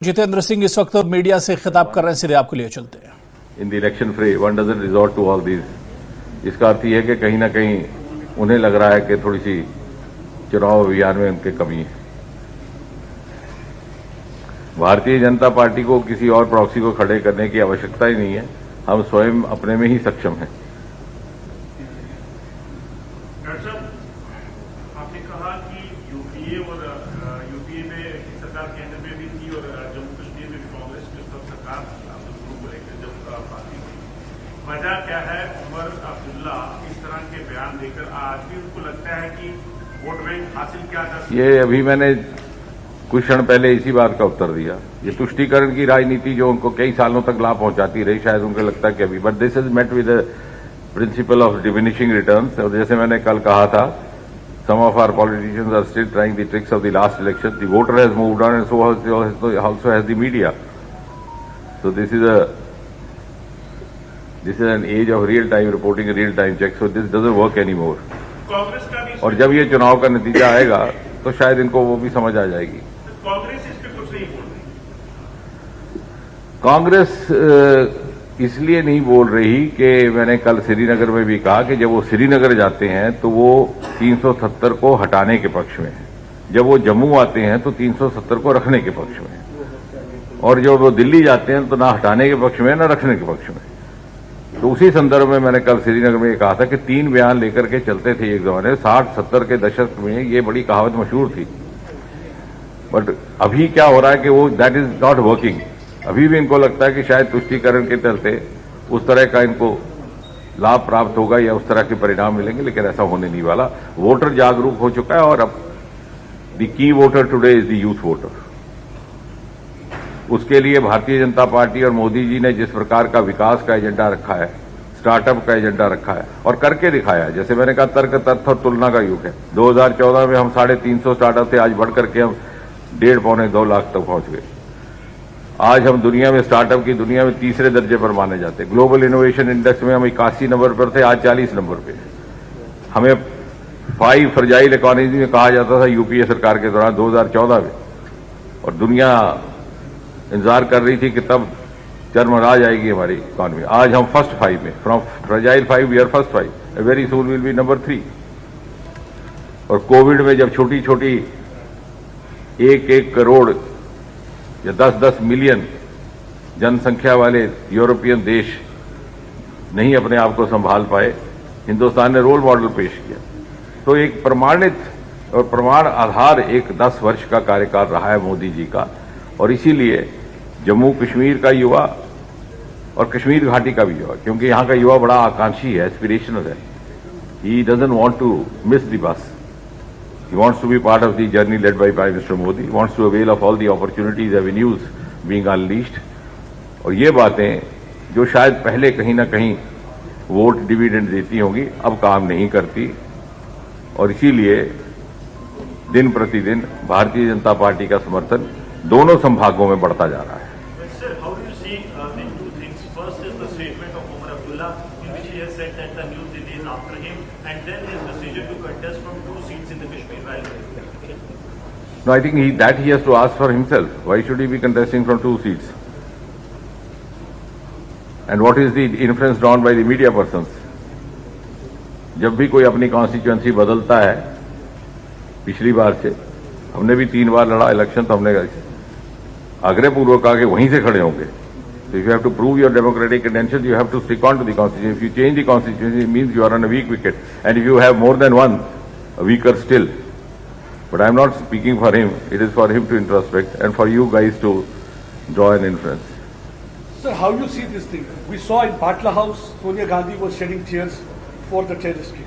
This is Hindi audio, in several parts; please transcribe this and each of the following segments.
जितेंद्र सिंह इस वक्त मीडिया से खिताब कर रहे हैं, सीधे आपको लिए चलते हैं। In the election fray one doesn't resort to all these. इसका अर्थ यह है कि कहीं ना कहीं उन्हें लग रहा है कि थोड़ी सी चुनाव अभियान में उनकी कमी है। भारतीय जनता पार्टी को किसी और प्रॉक्सी को खड़े करने की आवश्यकता ही नहीं है। हम स्वयं अपने में ही सक्षम हैं। आपने कहा कि यूपीए और यूपीए में सरकार केंद्र में भी थी और जम्मू कश्मीर में भी कांग्रेस की सरकार को लेकर जब बात की वजह क्या है? उमर अब्दुल्ला इस तरह के बयान देकर आज भी उनको लगता है कि वोट बैंक हासिल किया जा सकता है। ये अभी मैंने कुछ क्षण पहले इसी बात का उत्तर दिया। ये तुष्टीकरण की राजनीति जो उनको कई सालों तक लाभ पहुंचाती रही, शायद उनको लगता है कि अभी, but this is met with principle of diminishing returns. और जैसे मैंने कल कहा था, some of our politicians are still trying the tricks of the last election. The voter has moved on, and so also has the media. So this is an age of real time reporting, real time check. So this doesn't work anymore. Congress का भी और जब ये चुनाव का नतीजा आएगा तो शायद इनको वो भी समझ आ जाएगी। कांग्रेस इस पे कुछ नहीं बोल रही। कांग्रेस इसलिए नहीं बोल रही कि मैंने कल श्रीनगर में भी कहा कि जब वो श्रीनगर जाते हैं तो वो 370 को हटाने के पक्ष में है, जब वो जम्मू आते हैं तो 370 को रखने के पक्ष में है, और जब वो दिल्ली जाते हैं तो ना हटाने के पक्ष में ना रखने के पक्ष में। तो उसी संदर्भ में मैंने कल श्रीनगर में ये कहा था कि 3 बयान लेकर के चलते थे एक जमाने 60-70 के दशक में। ये बड़ी कहावत मशहूर थी, बट अभी क्या हो रहा है कि वो दैट इज नॉट वर्किंग। अभी भी इनको लगता है कि शायद तुष्टीकरण के चलते उस तरह का इनको लाभ प्राप्त होगा या उस तरह के परिणाम मिलेंगे, लेकिन ऐसा होने नहीं वाला। वोटर जागरूक हो चुका है और अब the key voter today is the youth voter. उसके लिए भारतीय जनता पार्टी और मोदी जी ने जिस प्रकार का विकास का एजेंडा रखा है, स्टार्टअप का एजेंडा रखा है और करके दिखाया है। जैसे मैंने कहा, तर्क तथ्य और तुलना का युग है। 2014 में हम 350 स्टार्टअप थे, आज बढ़ करके हम 1.5-2 लाख तक पहुंच गए। आज हम दुनिया में स्टार्टअप की दुनिया में तीसरे दर्जे पर माने जाते हैं। ग्लोबल इनोवेशन इंडेक्स में हम 81 नंबर पर थे, आज 40 नंबर पे। हमें 5 फ्रजाइल इकोनॉमी में कहा जाता था यूपीए सरकार के दौरान 2014 में, और दुनिया इंतजार कर रही थी कि तब चरमरा जाएगी हमारी इकोनॉमी। आज हम फर्स्ट 5 में, from fragile 5 we are first 5, very soon will be number 3। और कोविड में जब छोटी छोटी 1-1 करोड़ या 10-10 मिलियन जनसंख्या वाले यूरोपियन देश नहीं अपने आप को संभाल पाए, हिंदुस्तान ने रोल मॉडल पेश किया। तो एक प्रमाणित और प्रमाण आधार एक 10 वर्ष का कार्यकाल रहा है मोदी जी का। और इसीलिए जम्मू कश्मीर का युवा और कश्मीर घाटी का भी युवा, क्योंकि यहां का युवा बड़ा आकांक्षी है, एस्पिरेशनल है। He doesn't want to miss the bus. He wants to be part of the journey led by Prime Minister Modi. He wants to avail of all the opportunities, avenues being unleashed. और ये बातें जो शायद पहले कहीं ना कहीं वोट डिविडेंड देती होंगी, अब काम नहीं करती। और इसीलिए दिन प्रतिदिन भारतीय जनता पार्टी का समर्थन दोनों संभागों में बढ़ता जा रहा है। Sir, how do you see the two things? First is the statement of Umar Abdullah, in which he has said that the new Delhi is after him, and then his decision to contest from 2 seats in the Kashmir Valley. No, I think he has to ask for himself. Why should he be contesting from 2 seats? And what is the inference drawn by the media persons? जब भी कोई अपनी कॉन्स्टिट्यूएंसी बदलता है, पिछली बार से हमने भी 3 बार लड़ा इलेक्शन, तो हमने आग्रहपूर्वक कहा कि वहीं से खड़े होंगे। So if you have to prove your democratic credentials, you have to stick on to the constitution. If you change the constitution, it means you are on a weak wicket. And if you have more than one, weaker still. But I am not speaking for him. It is for him to introspect and for you guys to draw an inference. Sir, how you see this thing? We saw in Patla House, Sonia Gandhi was shedding tears for the terrorist kill.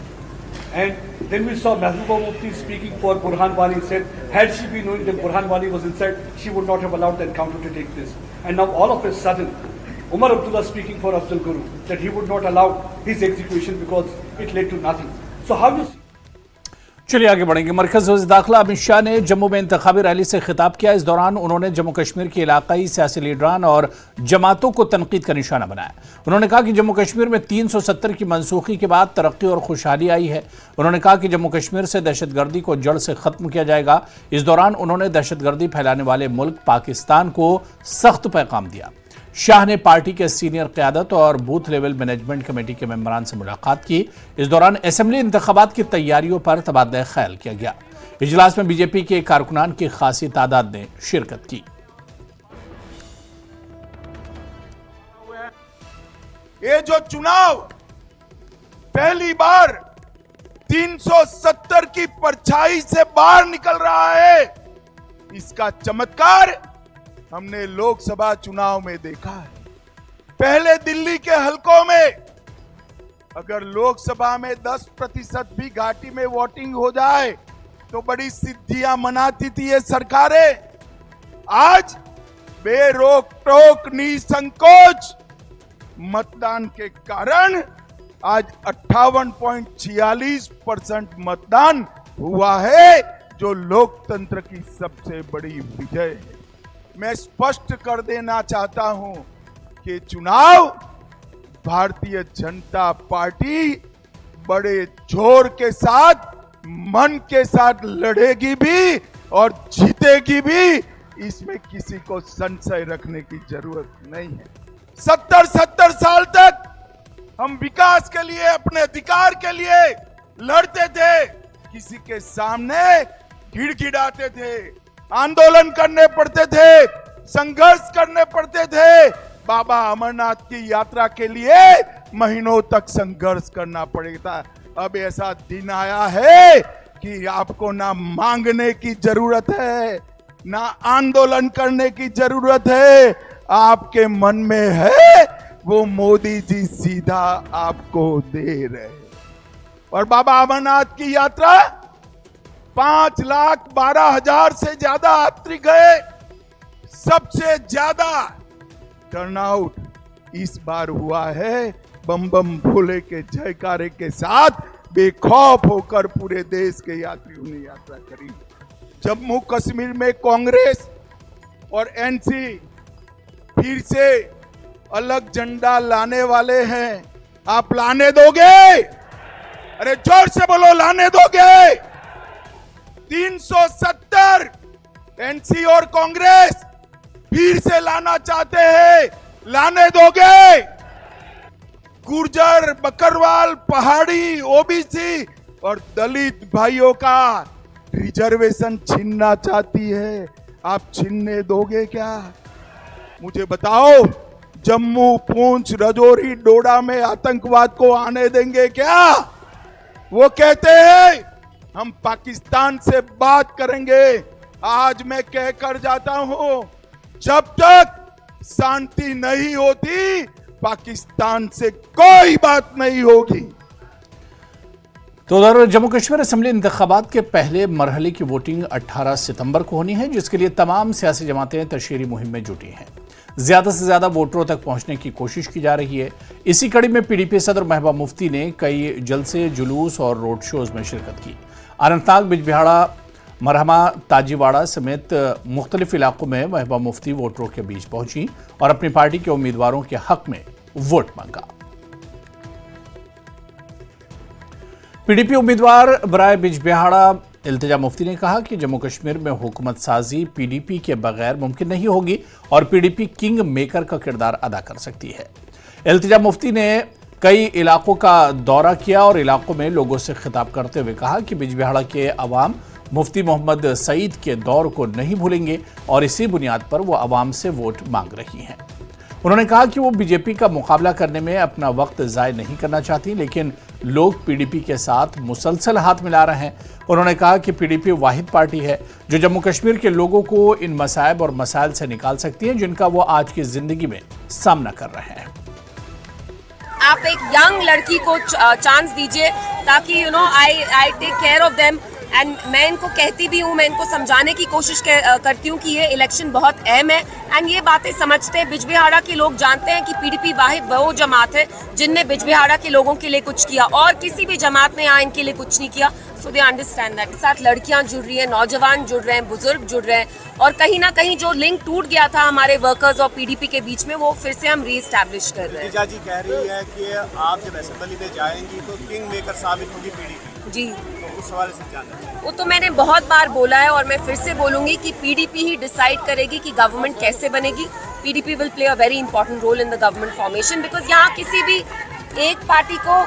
And then we saw Mehbooba Mufti speaking for Burhan Wali, said had she been knowing that Burhan Wali was inside, she would not have allowed the encounter to take place. And now all of a sudden, Umar Abdullah speaking for Afzal Guru, that he would not allow his execution because it led to nothing. So how you see? चलिए आगे बढ़ेंगे। मरकज़ वज़ीर दाखिला अमित शाह ने जम्मू में इंतखाबी रैली से खिताब किया। इस दौरान उन्होंने जम्मू कश्मीर के इलाकाई सियासी लीडरान और जमातों को तनकीद का निशाना बनाया। उन्होंने कहा कि जम्मू कश्मीर में 370 की मनसूखी के बाद तरक्की और खुशहाली आई है। उन्होंने कहा कि जम्मू कश्मीर से दहशतगर्दी को जड़ से खत्म किया जाएगा। इस दौरान उन्होंने दहशतगर्दी फैलाने वाले मुल्क पाकिस्तान को सख्त पैगाम दिया। शाह ने पार्टी के सीनियर क़यादत और बूथ लेवल मैनेजमेंट कमेटी के मेंबरान से मुलाकात की। इस दौरान असेंबली इंतखाबात की तैयारियों पर तबादला ख्याल किया गया। इजलास में बीजेपी के कारकुनान की खासी तादाद ने शिरकत की। ये जो चुनाव पहली बार 370 की परछाई से बाहर निकल रहा है, इसका चमत्कार हमने लोकसभा चुनाव में देखा है। पहले दिल्ली के हलकों में अगर लोकसभा में 10% भी घाटी में वोटिंग हो जाए तो बड़ी सिद्धियां मनाती थी ये सरकारें। आज बेरोक टोक निसंकोच मतदान के कारण आज 58.46% मतदान हुआ है, जो लोकतंत्र की सबसे बड़ी विजय है। मैं स्पष्ट कर देना चाहता हूं कि चुनाव भारतीय जनता पार्टी बड़े जोर के साथ, मन के साथ लड़ेगी भी और जीतेगी भी, इसमें किसी को संशय रखने की जरूरत नहीं है। 70 साल तक हम विकास के लिए, अपने अधिकार के लिए लड़ते थे, किसी के सामने गिड़गिड़ाते थे, आंदोलन करने पड़ते थे, संघर्ष करने पड़ते थे। बाबा अमरनाथ की यात्रा के लिए महीनों तक संघर्ष करना पड़ेगा। अब ऐसा दिन आया है कि आपको ना मांगने की जरूरत है, ना आंदोलन करने की जरूरत है। आपके मन में है, वो मोदी जी सीधा आपको दे रहे हैं। और बाबा अमरनाथ की यात्रा 5,12,000 से ज्यादा यात्री गए। सबसे ज्यादा टर्नआउट इस बार हुआ है। बम बम भोले के जयकारे के साथ बेखौफ होकर पूरे देश के यात्रियों ने यात्रा करी। जम्मू कश्मीर में कांग्रेस और एनसी फिर से अलग झंडा लाने वाले हैं। आप लाने दोगे? अरे जोर से बोलो, लाने दोगे? 370 एनसी और कांग्रेस फिर से लाना चाहते हैं, लाने दोगे? गुर्जर, बकरवाल, पहाड़ी, ओबीसी और दलित भाइयों का रिजर्वेशन छीनना चाहती है, आप छीनने दोगे क्या? मुझे बताओ, जम्मू, पुंछ, राजौरी, डोडा में आतंकवाद को आने देंगे क्या? वो कहते हैं हम पाकिस्तान से बात करेंगे। आज मैं कहकर जाता हूं, जब तक शांति नहीं होती, पाकिस्तान से कोई बात नहीं होगी। तो उधर जम्मू कश्मीर असेंबली इंतखाबात के पहले मरहले की वोटिंग 18 सितंबर को होनी है, जिसके लिए तमाम सियासी जमातें तशहीरी मुहिम में जुटी हैं। ज्यादा से ज्यादा वोटरों तक पहुंचने की कोशिश की जा रही है। इसी कड़ी में पीडीपी सदर महबूबा मुफ्ती ने कई जलसे, जुलूस और रोड शोज में शिरकत की। अनंतनाग, बिजबिहाड़ा, मरहमा, ताजीवाड़ा समेत मुख्तलिफ इलाकों में महबूबा मुफ्ती वोटरों के बीच पहुंची और अपनी पार्टी के उम्मीदवारों के हक में वोट मांगा। पीडीपी उम्मीदवार बराए बिजबिहाड़ा इल्तिजा मुफ्ती ने कहा कि जम्मू कश्मीर में हुकूमत साजी पीडीपी के बगैर मुमकिन नहीं होगी और पीडीपी किंग मेकर का किरदार अदा कर सकती है। इल्तिजा मुफ्ती ने कई इलाकों का दौरा किया और इलाकों में लोगों से खिताब करते हुए कहा कि बिजबिहाड़ा के अवाम मुफ्ती मोहम्मद सईद के दौर को नहीं भूलेंगे और इसी बुनियाद पर वो अवाम से वोट मांग रही हैं। उन्होंने कहा कि वो बीजेपी का मुकाबला करने में अपना वक्त ज़ाय नहीं करना चाहती, लेकिन लोग पीडीपी के साथ मुसलसल हाथ मिला रहे हैं। उन्होंने कहा कि पीडीपी वाहिद पार्टी है जो जम्मू कश्मीर के लोगों को इन मसाइब और मसाइल से निकाल सकती है जिनका वो आज की जिंदगी में सामना कर रहे हैं। आप एक यंग लड़की को चांस दीजिए ताकि I take care of them and मैं इनको कहती भी हूँ, मैं इनको समझाने की कोशिश करती हूँ कि ये इलेक्शन बहुत अहम है एंड ये बातें समझते हैं। बिजबिहाड़ा के लोग जानते हैं कि पीडीपी वाहिद वो जमात है जिनने बिजबिहाड़ा के लोगों के लिए कुछ किया और किसी भी जमात ने यहाँ इनके लिए कुछ नहीं किया। सो दे अंडरस्टैंड दैट। साथ लड़कियाँ जुड़ रही हैं, नौजवान जुड़ रहे हैं, बुजुर्ग जुड़ रहे हैं और कहीं ना कहीं जो लिंक टूट गया था हमारे वर्कर्स और पीडीपी के बीच में वो फिर से हम रीएस्टैब्लिश कर रहे हैं। गिरिजा जी कह रही है कि आप जब असेंबली में जाएंगी तो किंग मेकर साबित होगी पीडीपी। जी, तो उस हवाले से जानना है। वो तो मैंने बहुत बार बोला है और मैं फिर से बोलूंगी कि पीडीपी ही डिसाइड करेगी कि गवर्नमेंट कैसे बनेगी। PDP will play a very important role in the government formation because यहाँ किसी भी एक पार्टी को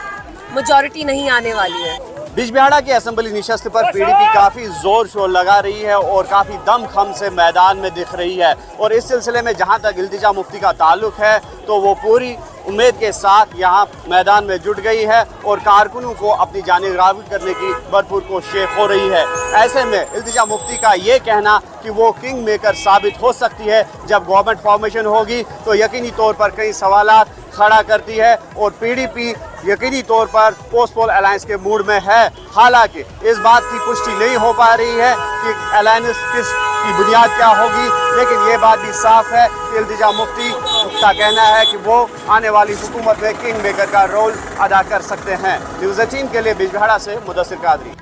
मेजॉरिटी नहीं आने वाली है। बिजबिहाड़ा की असेंबली निशस्त पर पीडीपी काफी जोर शोर लगा रही है और काफी दमखम से मैदान में दिख रही है और इस सिलसिले में जहां तक इल्तिजा मुफ्ती का ताल्लुक है तो वो पूरी उम्मीद के साथ यहाँ मैदान में जुट गई है और कारकुनों को अपनी जानिब राग़िब करने की भरपूर कोशिश हो रही है। ऐसे में इल्तिजा मुफ्ती का ये कहना कि वो किंग मेकर साबित हो सकती है जब गवर्नमेंट फॉर्मेशन होगी तो यकीनी तौर पर कई सवालात खड़ा करती है और पीडीपी यकीनी तौर पर पोस्ट पोल अलायंस के मूड में है। हालांकि इस बात की पुष्टि नहीं हो पा रही है कि अलायंस किस की बुनियाद क्या होगी, लेकिन ये बात भी साफ है कि इल्तिजा मुफ्ती का कहना है कि वो आने वाली हुकूमत में किंग मेकर का रोल अदा कर सकते हैं। न्यूज़ 18 के लिए बिजबिहाड़ा से मुदस्सिर कादरी।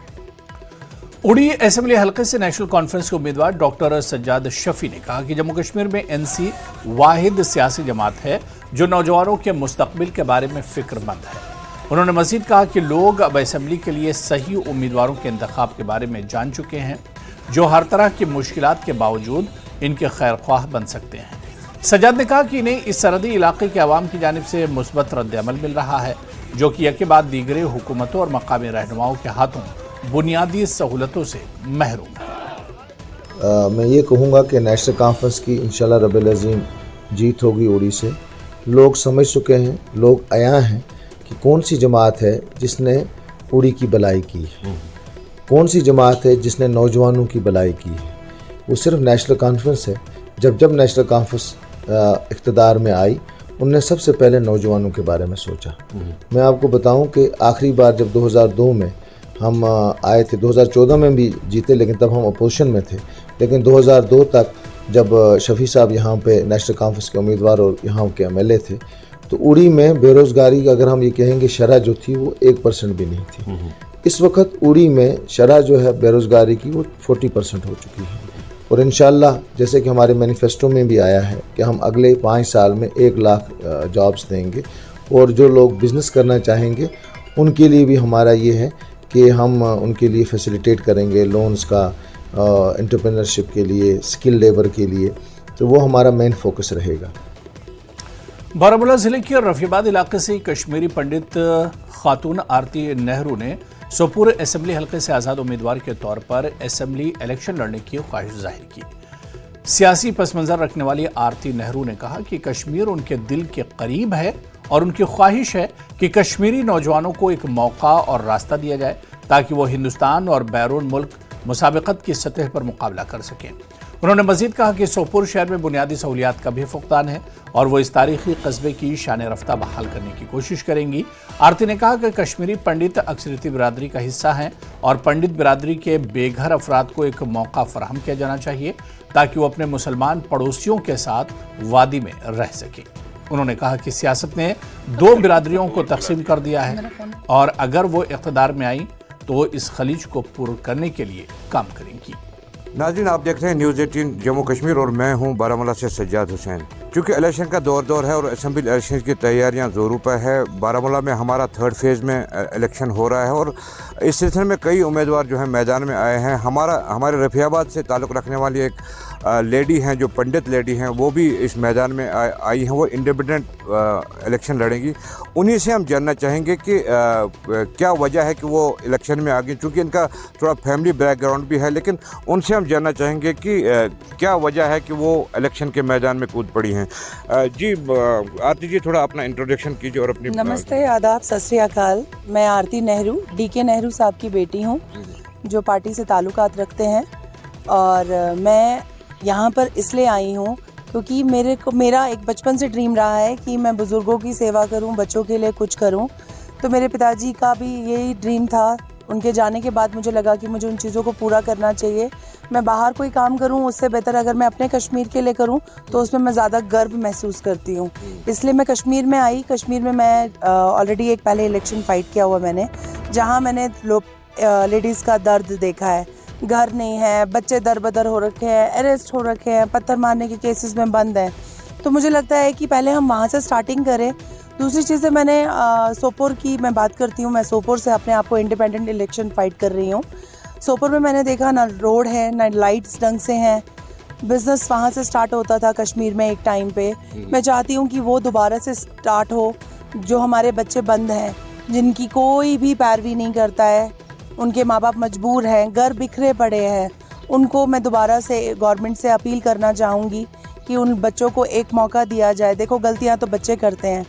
उड़ी असेंबली हलके से नेशनल कॉन्फ्रेंस के उम्मीदवार डॉक्टर सज्जाद शफी ने कहा कि जम्मू कश्मीर में एनसी वाहिद सियासी जमात है जो नौजवानों के मुस्तकबिल के बारे में फिक्रमंद है। उन्होंने मजीद कहा कि लोग अब असेंबली के लिए सही उम्मीदवारों के इंतखाब के बारे में जान चुके हैं जो हर तरह की मुश्किलात के बावजूद इनके खैर ख्वाह बन सकते हैं। सज्जाद ने कहा कि इन्हें इस सरहदी इलाके के अवाम की जानिब से मुस्बत रद्द-ए-अमल मिल रहा है जो कि एक के बाद दीगरे हुकूमतों और मकामी रहनुमाओं के हाथों बुनियादी सहूलतों से महरूम है। मैं ये कहूँगा कि नेशनल कॉन्फ्रेंस की इंशाल्लाह रब्बिल अज़ीम जीत होगी उड़ी से। लोग समझ चुके हैं, लोग आया हैं कि कौन सी जमात है जिसने उड़ी की भलाई की है, कौन सी जमात है जिसने नौजवानों की भलाई की है। वो सिर्फ नेशनल कॉन्फ्रेंस है। जब नेशनल कॉन्फ्रेंस इक़्तिदार में आई उनने सबसे पहले नौजवानों के बारे में सोचा। मैं आपको बताऊं कि आखिरी बार जब 2002 में हम आए थे, 2014 में भी जीते लेकिन तब हम अपोजिशन में थे, लेकिन 2002 तक जब शफी साहब यहाँ पे नेशनल कॉन्फ्रेंस के उम्मीदवार और यहाँ के एमएलए थे तो उड़ी में बेरोज़गारी अगर हम ये कहेंगे शरह जो थी वो 1% भी नहीं थी। इस वक्त उड़ी में शरह जो है बेरोज़गारी की वो 40% हो चुकी है और इंशाल्लाह जैसे कि हमारे मैनिफेस्टो में भी आया है कि हम अगले 5 साल में 1 लाख जॉब्स देंगे और जो लोग बिज़नेस करना चाहेंगे उनके लिए भी हमारा ये है कि हम उनके लिए फैसिलिटेट करेंगे लोन्स का, एंटरप्रेन्योरशिप के लिए, स्किल लेबर के लिए, तो वो हमारा मेन फोकस रहेगा। बारामूला जिले के रफीबाद इलाके से कश्मीरी पंडित खातून आरती नेहरू ने सोपुर असेंबली हलके से आज़ाद उम्मीदवार के तौर पर असेंबली इलेक्शन लड़ने की ख्वाहिश जाहिर की। सियासी पस मंज़र रखने वाली आरती नेहरू ने कहा कि कश्मीर उनके दिल के करीब है और उनकी ख्वाहिश है कि कश्मीरी नौजवानों को एक मौका और रास्ता दिया जाए ताकि वो हिंदुस्तान और बैरून मुल्क मुसाबिकत की सतह पर मुकाबला कर सकें। उन्होंने मजीद कहा कि सोपुर शहर में बुनियादी सहूलियात का भी फुकदान है और वो इस तारीखी कस्बे की शान रफ्ता बहाल करने की कोशिश करेंगी। आरती ने कहा कि कश्मीरी पंडित अक्सरियती बिरादरी का हिस्सा हैं और पंडित बिरादरी के बेघर अफराद को एक मौका फराहम किया जाना चाहिए ताकि वो अपने मुसलमान पड़ोसियों के साथ वादी में रह सकें। उन्होंने कहा कि सियासत ने 2 बिरादरियों को तकसीम कर दिया है और अगर वो इक़्तिदार में आई तो इस खलीज को पूरा करने के लिए काम करेंगी। नाज़रीन, आप देख रहे हैं न्यूज़ 18 जम्मू कश्मीर और मैं हूं बारामूला से सज्जाद हुसैन। क्योंकि इलेक्शन का दौर है और असेंबली इलेक्शन की तैयारियां ज़ोरों पर है। बारामूला में हमारा 3rd फेज़ में इलेक्शन हो रहा है और इस सिलसिले में कई उम्मीदवार जो हैं मैदान में आए हैं। हमारे रफियाबाद से ताल्लुक़ रखने वाली एक लेडी हैं जो पंडित लेडी हैं, वो भी इस मैदान में आई हैं। वो इंडिपेंडेंट इलेक्शन लड़ेंगी। उन्हीं से हम जानना चाहेंगे कि क्या वजह है कि वो इलेक्शन में आ गई। चूँकि इनका थोड़ा फैमिली बैकग्राउंड भी है, लेकिन उनसे हम जानना चाहेंगे कि क्या वजह है कि वो इलेक्शन के मैदान में कूद पड़ी हैं। जी आरती जी, थोड़ा अपना इंट्रोडक्शन कीजिए और अपनी। नमस्ते, आदाब, सत श्री अकाल। मैं आरती नेहरू, डीके नेहरू साहब की बेटी हूँ जो पार्टी से ताल्लुकात रखते हैं और मैं यहाँ पर इसलिए आई हूँ क्योंकि मेरा एक बचपन से ड्रीम रहा है कि मैं बुज़ुर्गों की सेवा करूँ, बच्चों के लिए कुछ करूँ। तो मेरे पिताजी का भी यही ड्रीम था उनके जाने के बाद मुझे लगा कि मुझे उन चीज़ों को पूरा करना चाहिए। मैं बाहर कोई काम करूं उससे बेहतर अगर मैं अपने कश्मीर के लिए करूं तो उसमें मैं ज़्यादा गर्व महसूस करती हूं। इसलिए मैं कश्मीर में आई। कश्मीर में मैं ऑलरेडी एक पहले इलेक्शन फ़ाइट किया हुआ मैंने, जहां मैंने लेडीज़ का दर्द देखा है। घर नहीं है, बच्चे दर बदर हो रखे हैं, अरेस्ट हो रखे हैं, पत्थर मारने के केसेस में बंद हैं। तो मुझे लगता है कि पहले हम वहाँ से स्टार्टिंग करें। दूसरी चीज़ है, मैंने सोपोर की मैं बात करती हूँ। मैं सोपोर से अपने आप को इंडिपेंडेंट इलेक्शन फ़ाइट कर रही हूँ। सोपोर में मैंने देखा ना रोड है, ना लाइट्स ढंग से हैं। बिज़नेस वहाँ से स्टार्ट होता था कश्मीर में एक टाइम पे। मैं चाहती हूँ कि वो दोबारा से स्टार्ट हो। जो हमारे बच्चे बंद हैं, जिनकी कोई भी पैरवी नहीं करता है, उनके माँ बाप मजबूर हैं, घर बिखरे पड़े हैं, उनको मैं दोबारा से गवर्नमेंट से अपील करना चाहूँगी कि उन बच्चों को एक मौका दिया जाए। देखो, गलतियाँ तो बच्चे करते हैं।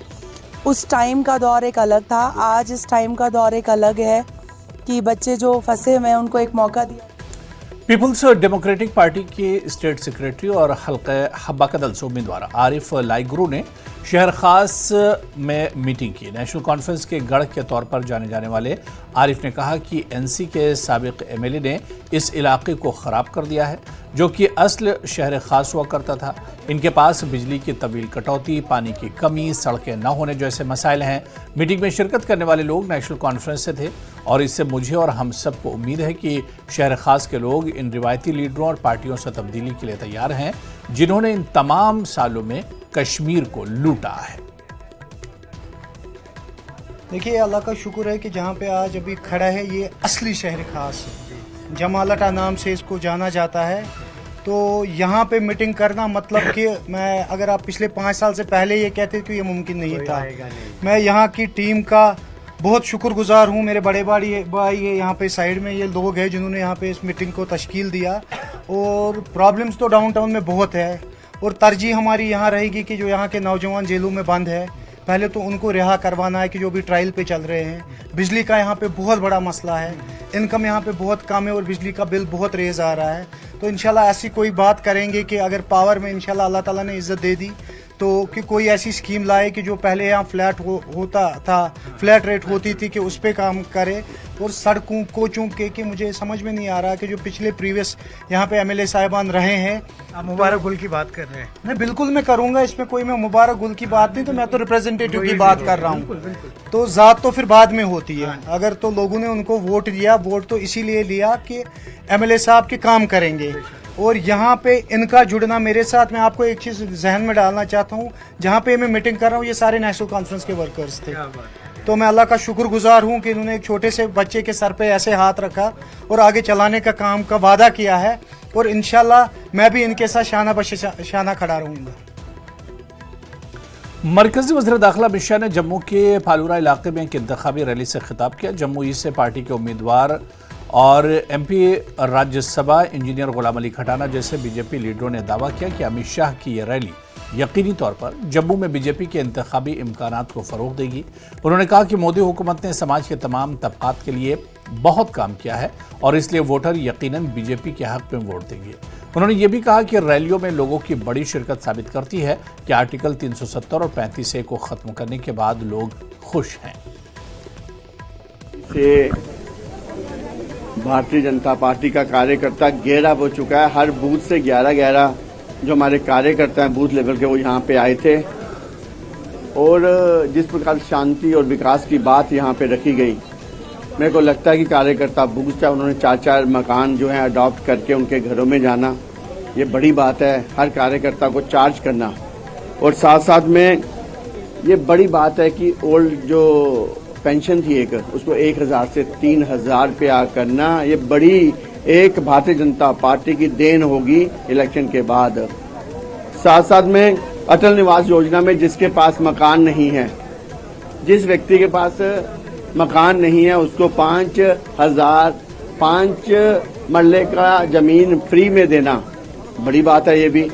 उस टाइम का दौर एक अलग था, आज इस टाइम का दौर एक अलग है कि बच्चे जो फंसे हुए हैं उनको एक मौका दिया। पीपुल्स डेमोक्रेटिक पार्टी के स्टेट सेक्रेटरी और हल्के हब्बा कदल से उम्मीदवार आरिफ लाइगुरु ने शहर खास में मीटिंग की। नेशनल कॉन्फ्रेंस के गढ़ के तौर पर जाने जाने वाले आरिफ ने कहा कि एनसी के साबिक एमएलए ने इस इलाके को ख़राब कर दिया है, जो कि असल शहर खास हुआ करता था। इनके पास बिजली की तवील कटौती, पानी की कमी, सड़कें न होने जैसे मसाइल हैं। मीटिंग में शिरकत करने वाले लोग नेशनल कॉन्फ्रेंस से थे और इससे मुझे और हम सबको उम्मीद है कि शहर खास के लोग इन रिवायती लीडरों और पार्टियों से तब्दीली के लिए तैयार हैं, जिन्होंने इन तमाम सालों में कश्मीर को लूटा है। देखिए, अल्लाह का शुक्र है कि जहाँ पे आज अभी खड़ा है ये असली शहर खास जमालटा नाम से इसको जाना जाता है। तो यहाँ पे मीटिंग करना मतलब कि मैं अगर आप पिछले 5 साल से पहले ये कहते तो ये मुमकिन नहीं था। मैं यहाँ की टीम का बहुत शुक्रगुजार हूँ। मेरे बड़े भाई ये यहाँ पे साइड में ये लोग हैं जिन्होंने यहाँ पे इस मीटिंग को तश्कील दिया। और प्रॉब्लम्स तो डाउनटाउन में बहुत है और तरजीह हमारी यहाँ रहेगी कि जो यहाँ के नौजवान जेलों में बंद है, पहले तो उनको रिहा करवाना है कि जो भी ट्रायल पे चल रहे हैं। बिजली का यहाँ पे बहुत बड़ा मसला है, इनकम यहाँ पे बहुत कम है और बिजली का बिल बहुत रेज आ रहा है। तो इंशाल्लाह ऐसी कोई बात करेंगे कि अगर पावर में इंशाल्लाह अल्लाह ताला ने इज्जत दे दी तो कि कोई ऐसी स्कीम लाए कि जो पहले यहाँ फ्लैट होता था, फ्लैट रेट होती थी, कि उस पर काम करे। और सड़कों कोचों के मुझे समझ में नहीं आ रहा कि जो पिछले प्रीवियस यहाँ पे एमएलए साहिबान रहे हैं। आप मुबारक गुल की बात कर रहे हैं। नहीं, बिल्कुल मैं करूँगा, इसमें कोई मैं मुबारक गुल की बात नहीं। तो मैं तो रिप्रेजेंटेटिव की बात कर रहा हूँ। तो ज़ात तो फिर बाद में होती है। अगर तो लोगों ने उनको वोट दिया, वोट तो इसीलिए लिया कि एमएलए साहब के काम करेंगे। और यहाँ पे इनका जुड़ना मेरे साथ, मैं आपको एक चीज़ जहन में डालना चाहता हूँ, जहाँ पे मैं मीटिंग कर रहा हूँ ये सारे नेशनल कॉन्फ्रेंस के वर्कर्स थे। तो मैं अल्लाह का शुक्रगुजार हूँ कि इन्होंने एक छोटे से बच्चे के सर पे ऐसे हाथ रखा और आगे चलाने का काम का वादा किया है। और इंशाल्लाह मैं भी इनके साथ शाना बशाना खड़ा रहूँगा। मरकजी वज़ीर दाखिला अमित शाह ने जम्मू के फालूरा इलाके में एक इंतखाबी रैली से खिताब किया। जम्मू ईस्ट से पार्टी के उम्मीदवार और एमपी राज्यसभा इंजीनियर गुलाम अली खटाना जैसे बीजेपी लीडरों ने दावा किया कि अमित शाह की यह रैली यकीनी तौर पर जम्मू में बीजेपी के इंतखाबी इम्कानात को फ़रोग़ देगी। उन्होंने कहा कि मोदी हुकूमत ने समाज के तमाम तबक़ात के लिए बहुत काम किया है और इसलिए वोटर यकीनन बीजेपी के हक़ में वोट देंगे। उन्होंने ये भी कहा कि रैलियों में लोगों की बड़ी शिरकत साबित करती है कि आर्टिकल 370 और 35A को ख़त्म करने के बाद लोग खुश हैं। भारतीय जनता पार्टी का कार्यकर्ता गहरा हो चुका है। हर बूथ से 11 जो हमारे कार्यकर्ता हैं बूथ लेवल के, वो यहाँ पे आए थे। और जिस प्रकार शांति और विकास की बात यहाँ पे रखी गई, मेरे को लगता है कि कार्यकर्ता बूथ चाहे उन्होंने 4 मकान जो हैं अडॉप्ट करके उनके घरों में जाना, ये बड़ी बात है। हर कार्यकर्ता को चार्ज करना और साथ साथ में ये बड़ी बात है कि ओल्ड जो पेंशन थी एक, उसको 1000 से 3000 रुपया करना, ये बड़ी एक भारतीय जनता पार्टी की देन होगी इलेक्शन के बाद। साथ साथ में अटल निवास योजना में जिसके पास मकान नहीं है, जिस व्यक्ति के पास मकान नहीं है, उसको 5 मरले का जमीन फ्री में देना, बड़ी बात है। ये भी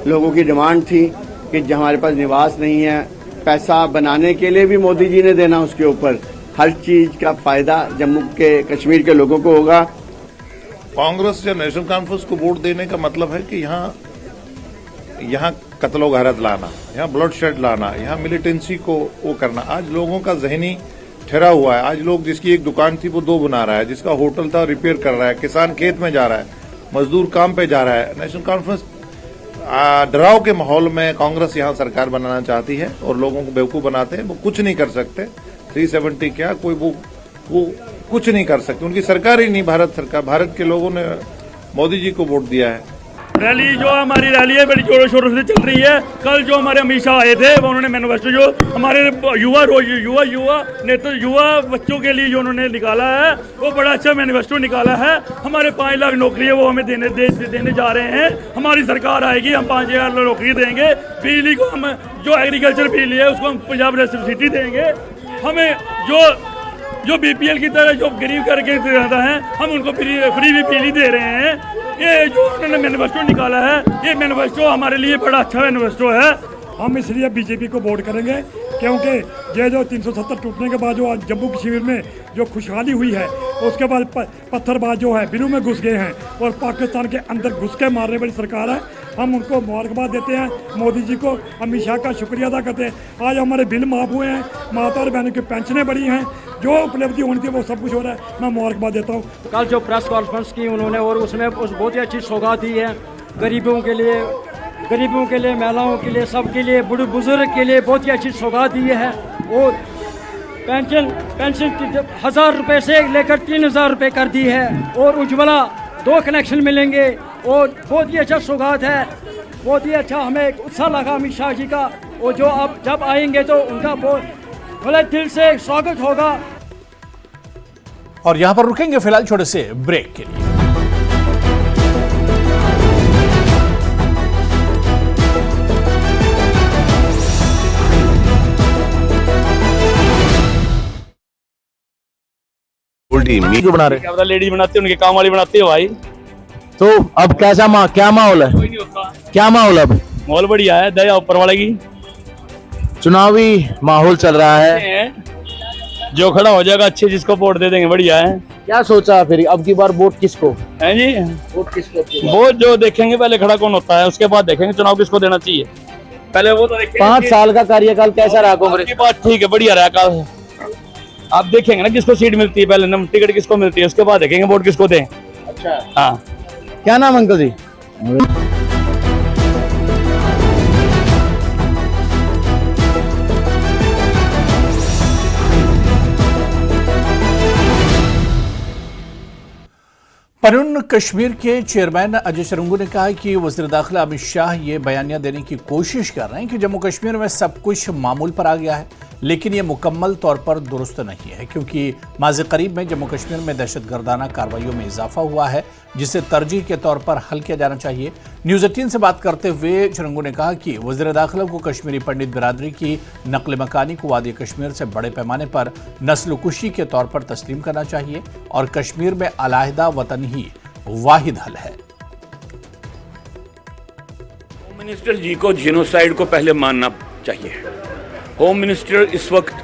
लोगों की डिमांड थी कि जो हमारे पास निवास नहीं है, पैसा बनाने के लिए भी मोदी जी ने देना, उसके ऊपर हर चीज का फायदा जम्मू के कश्मीर के लोगों को होगा। कांग्रेस या नेशनल कॉन्फ्रेंस को वोट देने का मतलब है कि यहाँ कत्लो गारत लाना, यहाँ ब्लड शेड लाना, यहाँ मिलिटेंसी को वो करना। आज लोगों का जहनी ठहरा हुआ है। आज लोग जिसकी एक दुकान थी वो 2 बना रहा है, जिसका होटल था रिपेयर कर रहा है, किसान खेत में जा रहा है, मजदूर काम पे जा रहा है। नेशनल कॉन्फ्रेंस डराव के माहौल में कांग्रेस यहाँ सरकार बनाना चाहती है और लोगों को बेवकूफ बनाते हैं। वो कुछ नहीं कर सकते। 370 क्या कोई वो कुछ नहीं कर सकते। उनकी सरकार ही नहीं, भारत सरकार, भारत के लोगों ने मोदी जी को वोट दिया है। रैली जो हमारी रैली है बड़ी जोरों शोरों से चल रही है। कल जो हमारे अमित शाह आए थे वो उन्होंने मैनिफेस्टो जो हमारे युवा बच्चों के लिए जो उन्होंने निकाला है वो बड़ा अच्छा मैनिफेस्टो निकाला है। हमारे 5 लाख नौकरी है वो हमें देने जा रहे हैं। हमारी सरकार आएगी, हम 5000 नौकरी देंगे। बिजली को हम जो एग्रीकल्चर बिजली है उसको हम पंजाब सब्सिडी देंगे। हमें जो बीपीएल की तरह जो गरीब करके रहता है हम उनको फ्री बिजली दे रहे हैं। ये जो उन्होंने मैनिफेस्टो निकाला है ये मैनिफेस्टो हमारे लिए बड़ा अच्छा मैनिफेस्टो है। हम इसलिए बीजेपी को वोट करेंगे क्योंकि ये जो 370 टूटने के बाद जो आज जम्मू कश्मीर में जो खुशहाली हुई है उसके बाद पत्थरबाज जो है बिलों में घुस गए हैं और पाकिस्तान के अंदर घुस के मारने वाली सरकार है। हम उनको मुबारकबाद देते हैं, मोदी जी को, अमित शाह का शुक्रिया अदा करते हैं। आज हमारे बिल माफ़ हुए हैं, माता और बहनों की पेंशनें बढ़ी हैं, जो उपलब्धि होनी थी वो सब कुछ हो रहा है। मैं मुबारकबाद देता हूँ। कल जो प्रेस कॉन्फ्रेंस की उन्होंने और उसमें बहुत ही अच्छी सौगात दी है गरीबों के लिए, महिलाओं के लिए, सबके लिए, बूढ़े बुजुर्ग के लिए बहुत ही अच्छी सौगात दी है। और पेंशन 1000 रुपये से लेकर 3000 रुपये कर दी है और उज्ज्वला 2 कनेक्शन मिलेंगे और बहुत ही अच्छा सौगात है। बहुत ही अच्छा हमें उत्साह लगा अमित शाह जी का। और जो अब जब आएंगे तो उनका बहुत बड़े दिल से स्वागत होगा। और यहां पर रुकेंगे फिलहाल छोटे से ब्रेक के लिए। उल्टी बना रहे लेडीज बनाते उनके काम वाली बनाते हो भाई। तो अब कैसा क्या माहौल है? कोई नहीं होता। क्या माहौल अब? माहौल बढ़िया है, दया ऊपर वाले की। चुनावी माहौल चल रहा है, जो खड़ा हो जाएगा अच्छे जिसको वोट दे देंगे, बढ़िया है। क्या सोचा फिर अब की बार वोट किसको है जी? वोट किसको? वोट जो देखेंगे पहले खड़ा कौन होता है, उसके बाद देखेंगे चुनाव किसको देना चाहिए। पहले वो तो देखेंगे 5 साल का कार्यकाल कैसा रहा कांग्रेस? की बात ठीक है, बढ़िया रहा काल। आप देखेंगे ना किसको सीट मिलती है, पहले टिकट किसको मिलती है, उसके बाद देखेंगे वोट किसको दें। अच्छा, हाँ। क्या नाम अंकल जी? पनून कश्मीर के चेयरमैन अजय शरुंगू ने कहा कि वज़ीर दाखिला अमित शाह ये बयानिया देने की कोशिश कर रहे हैं कि जम्मू कश्मीर में सब कुछ मामूल पर आ गया है, लेकिन ये मुकम्मल तौर पर दुरुस्त नहीं है क्योंकि माज़ी करीब में जम्मू कश्मीर में दहशतगर्दाना कार्रवाइयों में इजाफा हुआ है जिसे तरजीह के तौर पर हल किया जाना चाहिए। न्यूज़ 18 से बात करते हुए शरुंगू ने कहा कि वज़ीर दाखिला को कश्मीरी पंडित बिरादरी की नकल मकानी को वादी कश्मीर से बड़े पैमाने पर नस्लकुशी के तौर पर तस्लीम करना चाहिए और कश्मीर में अलहदा वतन ही वाहिद हल है। होम मिनिस्टर जी को जिनोसाइड को पहले मानना चाहिए। होम मिनिस्टर इस वक्त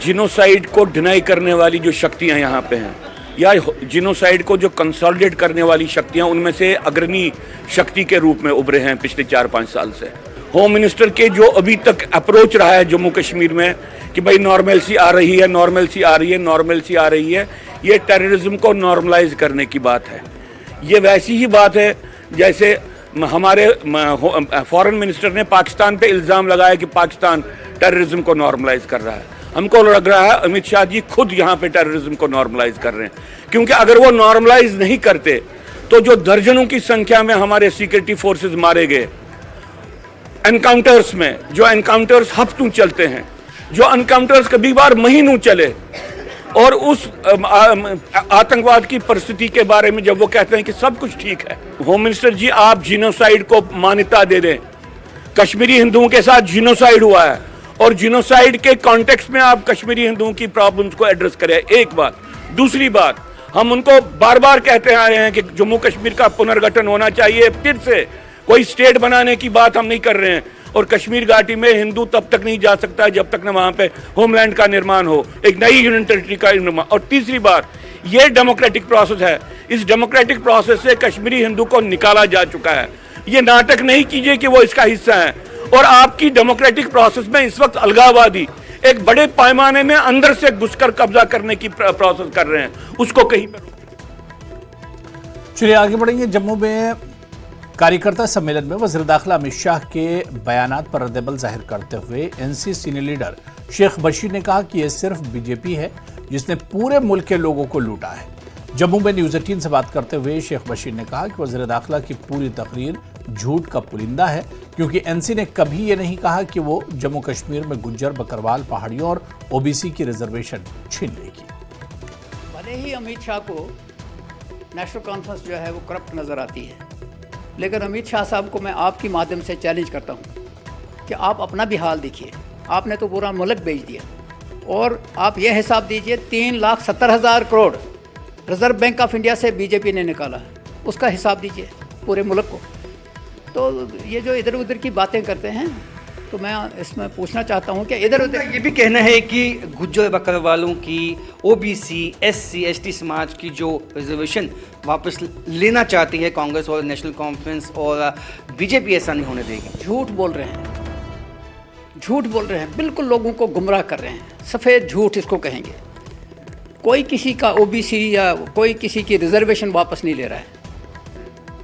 जिनोसाइड को डिनाई करने वाली जो शक्तियां यहाँ पे हैं या जिनोसाइड को जो कंसोलिडेट करने वाली शक्तियां, उनमें से अग्रणी शक्ति के रूप में उभरे हैं पिछले 4-5 साल से। होम मिनिस्टर के जो अभी तक अप्रोच रहा है जम्मू कश्मीर में कि भाई नॉर्मलसी आ रही है, नॉर्मलसी आ रही है, नॉर्मलसी आ रही है, ये टेररिज्म को नॉर्मलाइज करने की बात है। ये वैसी ही बात है जैसे हमारे फॉरेन मिनिस्टर ने पाकिस्तान पे इल्ज़ाम लगाया कि पाकिस्तान टेररिज्म को नॉर्मलाइज कर रहा है। हमको लग रहा है अमित शाह जी खुद यहाँ पे टेररिज्म को नॉर्मलाइज कर रहे हैं, क्योंकि अगर वो नॉर्मलाइज नहीं करते तो जो दर्जनों की संख्या में हमारे सिक्योरिटी फोर्सेस मारे गए एनकाउंटर्स में, जो एनकाउंटर्स हफ्तों चलते हैं, जो एनकाउंटर्स कभी बार महीनों चले, और उस आतंकवाद की परिस्थिति के बारे में जब वो कहते हैं कि सब कुछ ठीक है। होम मिनिस्टर जी, आप जिनोसाइड को मान्यता दे दें। कश्मीरी हिंदुओं के साथ जिनोसाइड हुआ है और जिनोसाइड के कॉन्टेक्स्ट में आप कश्मीरी हिंदुओं की प्रॉब्लम्स को एड्रेस करें। एक बात। दूसरी बात, हम उनको बार बार कहते आ रहे हैं कि जम्मू कश्मीर का पुनर्गठन होना चाहिए। फिर से कोई स्टेट बनाने की बात हम नहीं कर रहे हैं, और कश्मीर घाटी में हिंदू तब तक नहीं जा सकता जब तक न वहां पे होमलैंड का निर्माण हो, एक नई यूनियन टेरिटरी का निर्माण। और तीसरी बात, ये डेमोक्रेटिक प्रोसेस है। इस डेमोक्रेटिक प्रोसेस से कश्मीरी हिंदू को निकाला जा चुका है। ये नाटक नहीं कीजिए कि वो इसका हिस्सा है। और आपकी डेमोक्रेटिक प्रोसेस में इस वक्त अलगाववादी, एक बड़े पैमाने में अंदर से घुसकर कब्जा करने की प्रोसेस कर रहे हैं, उसको कहीं पर। चलिए आगे बढ़ेंगे। जम्मू में कार्यकर्ता सम्मेलन में वज़ीर दाखिला अमित शाह के बयानात पर रद्द-ए-अमल जाहिर करते हुए NC senior leader Sheikh Bashir ने कहा कि यह सिर्फ बीजेपी है जिसने पूरे मुल्क के लोगों को लूटा है। जम्मू में न्यूज़ 18 से बात करते हुए शेख बशीर ने कहा कि वज़ीर दाखिला की पूरी तकरीर झूठ का पुलिंदा है, क्योंकि एनसी ने कभी ये नहीं कहा कि वो जम्मू कश्मीर में गुज्जर, बकरवाल, पहाड़ियों और ओबीसी की रिजर्वेशन छीन लेगी। भले ही अमित शाह को नेशनल कॉन्फ्रेंस जो है वो करप्ट नज़र आती है, लेकिन अमित शाह साहब को मैं आपके माध्यम से चैलेंज करता हूँ कि आप अपना भी हाल देखिए। आपने तो पूरा मुल्क बेच दिया, और आप ये हिसाब दीजिए 3,70,000 crore reserve bank of India से बीजेपी ने निकाला है, उसका हिसाब दीजिए पूरे मुल्क को। तो ये जो इधर उधर की बातें करते हैं, तो मैं इसमें पूछना चाहता हूँ कि इधर उधर ये भी कहना है कि गुज्जर बकरवालों की, ओबीसी, एससी, एसटी समाज की जो रिजर्वेशन वापस लेना चाहती है कांग्रेस और नेशनल कॉन्फ्रेंस, और बीजेपी ऐसा नहीं होने देगी। झूठ बोल रहे हैं, झूठ बोल रहे हैं, बिल्कुल लोगों को गुमराह कर रहे हैं। सफ़ेद झूठ इसको कहेंगे। कोई किसी का ओबीसी या कोई किसी की रिजर्वेशन वापस नहीं ले रहा है,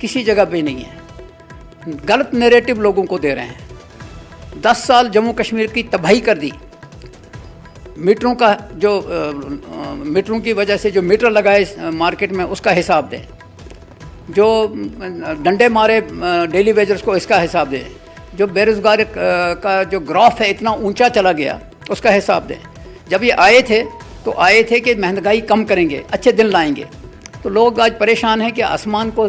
किसी जगह पे नहीं है। गलत नैरेटिव लोगों को दे रहे हैं। 10 साल जम्मू कश्मीर की तबाही कर दी। मीटरों का जो मीटरों की वजह से जो मीटर लगाए मार्केट में, उसका हिसाब दें। जो डंडे मारे डेली वेजर्स को, इसका हिसाब दें। जो बेरोज़गार का जो ग्राफ है इतना ऊंचा चला गया, उसका हिसाब दें। जब ये आए थे तो आए थे कि महंगाई कम करेंगे, अच्छे दिन लाएंगे, तो लोग आज परेशान हैं कि आसमान को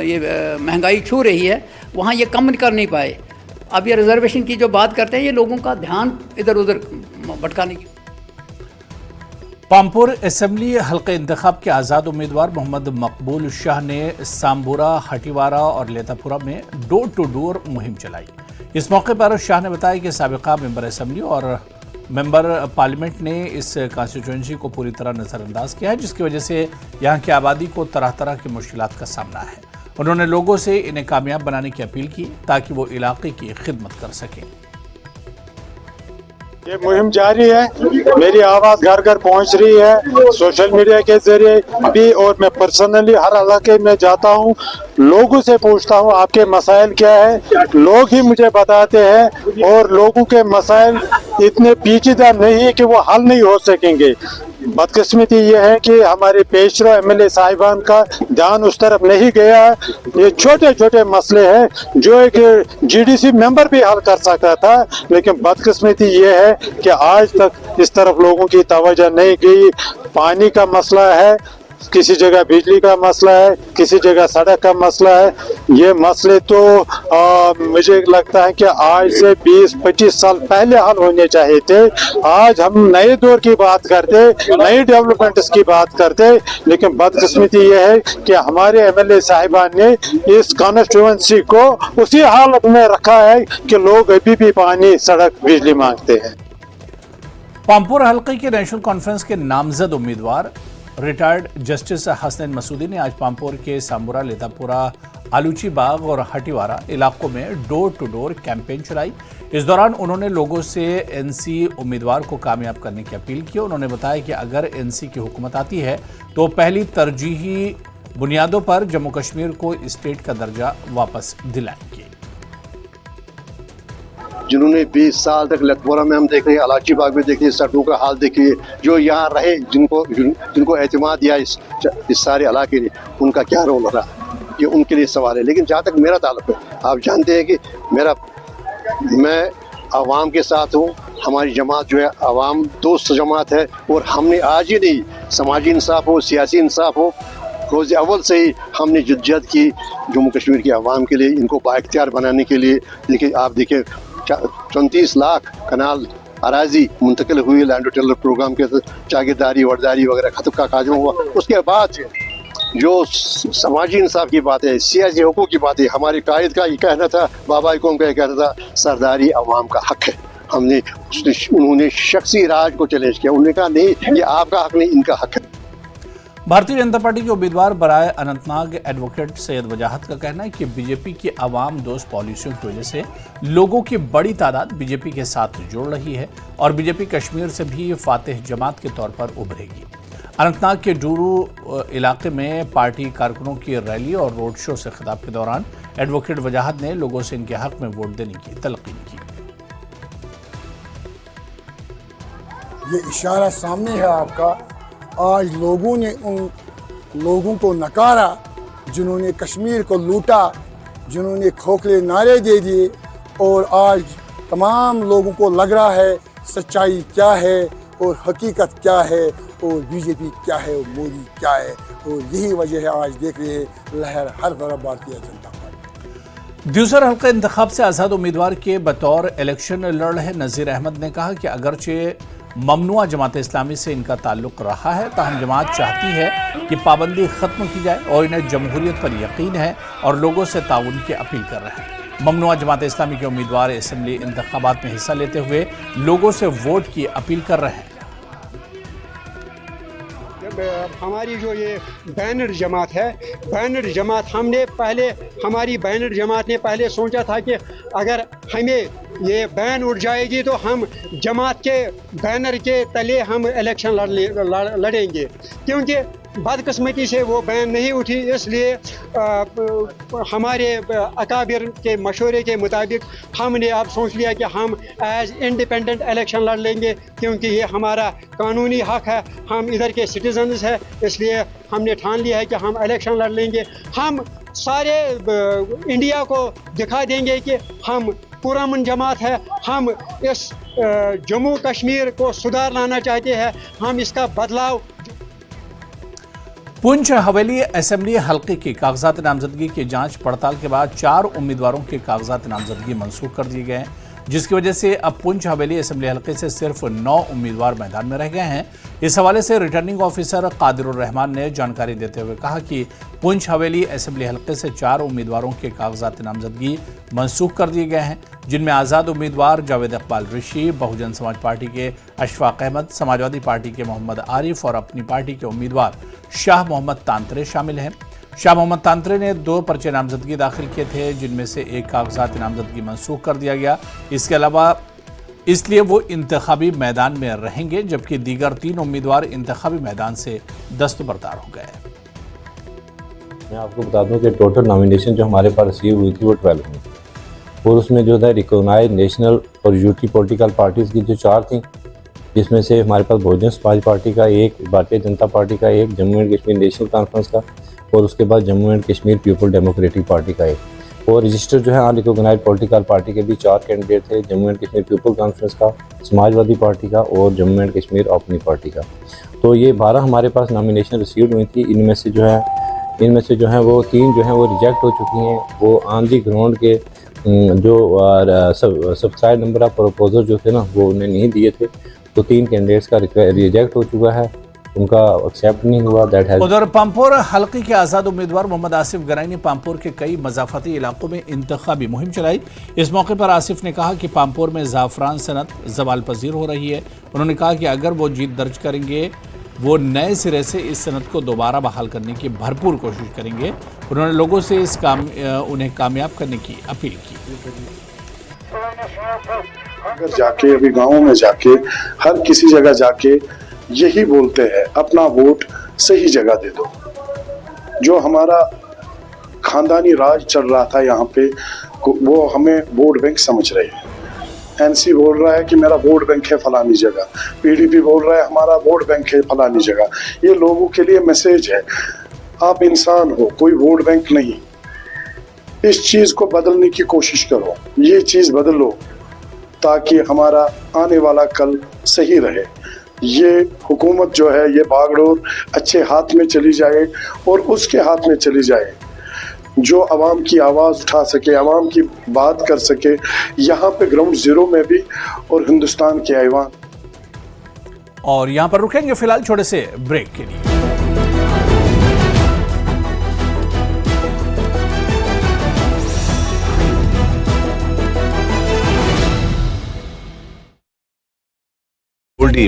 ये महंगाई छू रही है, वहाँ ये कम कर नहीं पाए। अब ये रिजर्वेशन की जो बात करते हैं, ये लोगों का ध्यान इधर उधर भटकाने की। पामपुर असेंबली हल्के इंतखाब के आज़ाद उम्मीदवार मोहम्मद मकबूल शाह ने सांबुरा, हटीवारा और लेतापुरा में डोर टू डोर मुहिम चलाई। इस मौके पर शाह ने बताया कि साबिका मेंबर असेंबली और मेंबर पार्लियामेंट ने इस कॉन्स्टिट्यूएंसी को पूरी तरह नज़रअंदाज किया है, जिसकी वजह से यहाँ की आबादी को तरह तरह की मुश्किलात का सामना है। उन्होंने लोगों से इन्हें कामयाब बनाने की अपील की ताकि वो इलाके की खिदमत कर सकें। ये मुहिम जारी है, मेरी आवाज़ घर घर पहुंच रही है सोशल मीडिया के जरिए भी, और मैं पर्सनली हर इलाके में जाता हूं, लोगों से पूछता हूं आपके मसाइल क्या है, लोग ही मुझे बताते हैं। और लोगों के मसाइल इतने पेचीदा नहीं है कि वो हल नहीं हो सकेंगे। बदकिस्मती ये है कि हमारे पेशरो एमएलए साहिबान का ध्यान उस तरफ नहीं गया है। ये छोटे छोटे मसले हैं जो एक जीडीसी मेंबर भी हल कर सकता था, लेकिन बदकिस्मती ये है कि आज तक इस तरफ लोगों की तवज्जो नहीं गई। पानी का मसला है, किसी जगह बिजली का मसला है, किसी जगह सड़क का मसला है। ये मसले तो मुझे लगता है कि आज से 20-25 साल पहले हल होने चाहिए थे। आज हम नए दौर की बात करते, नई डेवलपमेंट्स की बात करते, लेकिन बदकिस्मती ये है कि हमारे एमएलए साहिबान ने इस कॉन्स्टिट्यूएंसी को उसी हालत में रखा है कि लोग अभी भी पानी, सड़क, बिजली मांगते हैं। पामपुर हल्के के नेशनल कॉन्फ्रेंस के नामजद उम्मीदवार रिटायर्ड जस्टिस हसनैन मसूदी ने आज पामपुर के सांबुरा, लेतापुरा, आलूची बाग और हटीवारा इलाकों में डोर टू डोर कैंपेन चलाई। इस दौरान उन्होंने लोगों से एनसी उम्मीदवार को कामयाब करने की अपील की। उन्होंने बताया कि अगर एनसी की हुकूमत आती है तो पहली तरजीही बुनियादों पर जम्मू कश्मीर को स्टेट का दर्जा वापस दिलाएंगे। जिन्होंने 20 साल तक लखपोरा में हम देख रहे हैं, अलाची बाग में देखिए, सड़कों का हाल देखिए, जो यहाँ रहे, जिनको एतमाद दिया इस सारे इलाके ने, उनका क्या रोल रहा, ये उनके लिए सवाल है। लेकिन जहाँ तक मेरा ताल्लुक है, आप जानते हैं कि मैं आवाम के साथ हूँ। हमारी जमात जो है आवाम दोस्त जमात है, और हमने आज ही नहीं, समाजी इंसाफ हो, सियासी इंसाफ हो, रोज़ अव्वल से ही हमने जद्दोजहद की जम्मू कश्मीर के आवाम के लिए, इनको बाइख्तियार बनाने के लिए। लेकिन आप देखिए 34 लाख कनाल अराजी मुंतकिल हुई लैंड टेलर प्रोग्राम के जागीरदारी, वर्दारी वगैरह खत्म का काजम हुआ। उसके बाद जो समाजी इंसाफ की बात है, सियासी हुकूक की बात है, हमारे कायद का ये कहना था, बाबा कौम का ये कहना था, सरदारी अवाम का हक है। उन्होंने शख्सी राज को चैलेंज किया, उन्होंने कहा नहीं, ये आपका हक नहीं, इनका हक है। भारतीय जनता पार्टी के उम्मीदवार बराए अनंतनाग एडवोकेट सैयद वजाहत का कहना है कि बीजेपी की आवाम दोस्त पॉलिसियों की वजह से लोगों की बड़ी तादाद बीजेपी के साथ जुड़ रही है और बीजेपी कश्मीर से भी फातेह जमात के तौर पर उभरेगी। अनंतनाग के डूरू इलाके में पार्टी कारकुनों की रैली और रोड शो से खिताब के दौरान एडवोकेट वजाहत ने लोगों से इनके हक में वोट देने की तलकीन की। ये इशारा सामने है आपका। आज लोगों ने उन लोगों को नकारा जिन्होंने कश्मीर को लूटा, जिन्होंने खोखले नारे दे दिए, और आज तमाम लोगों को लग रहा है सच्चाई क्या है और हकीकत क्या है और बीजेपी क्या है और मोदी क्या है। और यही वजह है आज देख रहे हैं लहर हर तरफ भारतीय जनता पार्टी। दूसरे हल्का इंतखाब से आज़ाद उम्मीदवार के बतौर इलेक्शन लड़ रहे नज़ीर अहमद ने कहा कि अगरचे ममनुआ जमात इस्लामी से इनका ताल्लुक रहा है, ताहम जमात चाहती है कि पाबंदी खत्म की जाए और इन्हें जमहूरियत पर यकीन है और लोगों से ताउन की अपील कर रहे हैं। ममनुआ जमात इस्लामी के उम्मीदवार असेंबली इंतखाबात में हिस्सा लेते हुए लोगों से वोट की अपील कर रहे हैं। हमारी जो ये बैनर जमात है, बैनर जमात हमने पहले, हमारी बैनर जमात ने पहले सोचा था कि अगर हमें ये बैन उठ जाएगी तो हम जमात के बैनर के तले हम इलेक्शन लड़ेंगे, क्योंकि बदकिस्मती से वो बैन नहीं उठी। इसलिए हमारे अकाबिर के मशवरे के मुताबिक हमने अब सोच लिया कि हम एज इंडिपेंडेंट इलेक्शन लड़ लेंगे, क्योंकि ये हमारा कानूनी हक है, हम इधर के सिटीजन्स हैं, इसलिए हमने ठान लिया है कि हम इलेक्शन लड़ लेंगे। हम सारे इंडिया को दिखा देंगे कि हम पुरअमन जमात है, हम इस जम्मू कश्मीर को सुधार लाना चाहते हैं, हम इसका बदलाव। पुंछ हवेली असेंबली हल्के की कागजात नामजदगी की जांच पड़ताल के बाद 4 उम्मीदवारों के कागजात नामजदगी मंसूख कर दिए गए हैं, जिसकी वजह से अब पुंछ हवेली असेंबली हल्के से सिर्फ 9 उम्मीदवार मैदान में रह गए हैं। इस हवाले से रिटर्निंग ऑफिसर कादिरुर रहमान ने जानकारी देते हुए कहा कि पुंछ हवेली असेंबली हल्के से 4 उम्मीदवारों के कागजात नामजदगी मंसूख कर दिए गए हैं, जिनमें आज़ाद उम्मीदवार जावेद इकबाल ऋषि, बहुजन समाज पार्टी के अशफाक अहमद, समाजवादी पार्टी के मोहम्मद आरिफ और अपनी पार्टी के उम्मीदवार शाह मोहम्मद तांत्रे शामिल हैं। शाह मोहम्मद तांत्रे ने 2 पर्चे नामजदगी दाखिल किए थे, जिनमें से एक कागजात नामजदगी मंसूख कर दिया गया। इसके अलावा इसलिए वो इंतखाबी मैदान में रहेंगे, जबकि दीगर 3 उम्मीदवार इंतखाबी मैदान से दस्तबरदार हो गए। मैं आपको बता दूं कि टोटल नॉमिनेशन जो हमारे पास रिसीव हुई थी वो 12 हुई, और उसमें जो है रिकॉग्नाइज नेशनल और यूटी पॉलिटिकल पार्टीज़ की जो 4 थी, जिसमें से हमारे पास बहुजन समाज पार्टी का एक, भारतीय जनता पार्टी का एक, Jammu and Kashmir national conference का, और उसके बाद Jammu and Kashmir people democratic party का एक। और रजिस्टर जो है अनरिकॉग्नाइज्ड पॉलिटिकल पार्टी के भी 4 कैंडिडेट थे, Jammu and Kashmir people conference का, समाजवादी पार्टी का और जम्मू एंड कश्मीर अपनी पार्टी का। तो ये 12 हमारे पास नॉमिनेशन रिसीव हुई थी। इनमें से जो है वो 3 जो है वो रिजेक्ट हो चुकी हैं। वो ऑन दी ग्राउंड के जो सब्सक्राइब नंबर ऑफ प्रपोजल जो थे ना वो उन्हें नहीं दिए थे, तो 3 कैंडिडेट्स का रिजेक्ट हो चुका है, उनका एक्सेप्ट नहीं हुआ। उधर पामपोर हल्के के आज़ाद उम्मीदवार मोहम्मद आसिफ गराई ने पामपोर के कई मज़ाफ़ती इलाकों में इंतखाबी मुहिम चलाई। इस मौके पर आसिफ ने कहा कि पामपोर में ज़ाफ़रान सनत ज़वाल पजीर हो रही है। उन्होंने कहा कि अगर वो जीत दर्ज करेंगे, वो नए सिरे से इस सनत को दोबारा बहाल करने की भरपूर कोशिश करेंगे। उन्होंने लोगों से उन्हें कामयाब करने की अपील की। अगर जाके अभी गाँव में जाके हर किसी जगह जाके यही बोलते हैं, अपना वोट सही जगह दे दो। जो हमारा खानदानी राज चल रहा था यहाँ पे, वो हमें वोट बैंक समझ रहे हैं। एनसी बोल रहा है कि मेरा वोट बैंक है फलानी जगह, पीडीपी बोल रहा है हमारा वोट बैंक है फलानी जगह। ये लोगों के लिए मैसेज है, आप इंसान हो, कोई वोट बैंक नहीं। इस चीज को बदलने की कोशिश करो, ये चीज बदलो ताकि हमारा आने वाला कल सही रहे। ये हुकूमत जो है ये बागडोर अच्छे हाथ में चली जाए और उसके हाथ में चली जाए जो आवाम की आवाज़ उठा सके, आवाम की बात कर सके, यहाँ पे ग्राउंड जीरो में भी और हिंदुस्तान के ऐवान। और यहाँ पर रुकेंगे फिलहाल छोटे से ब्रेक के लिए।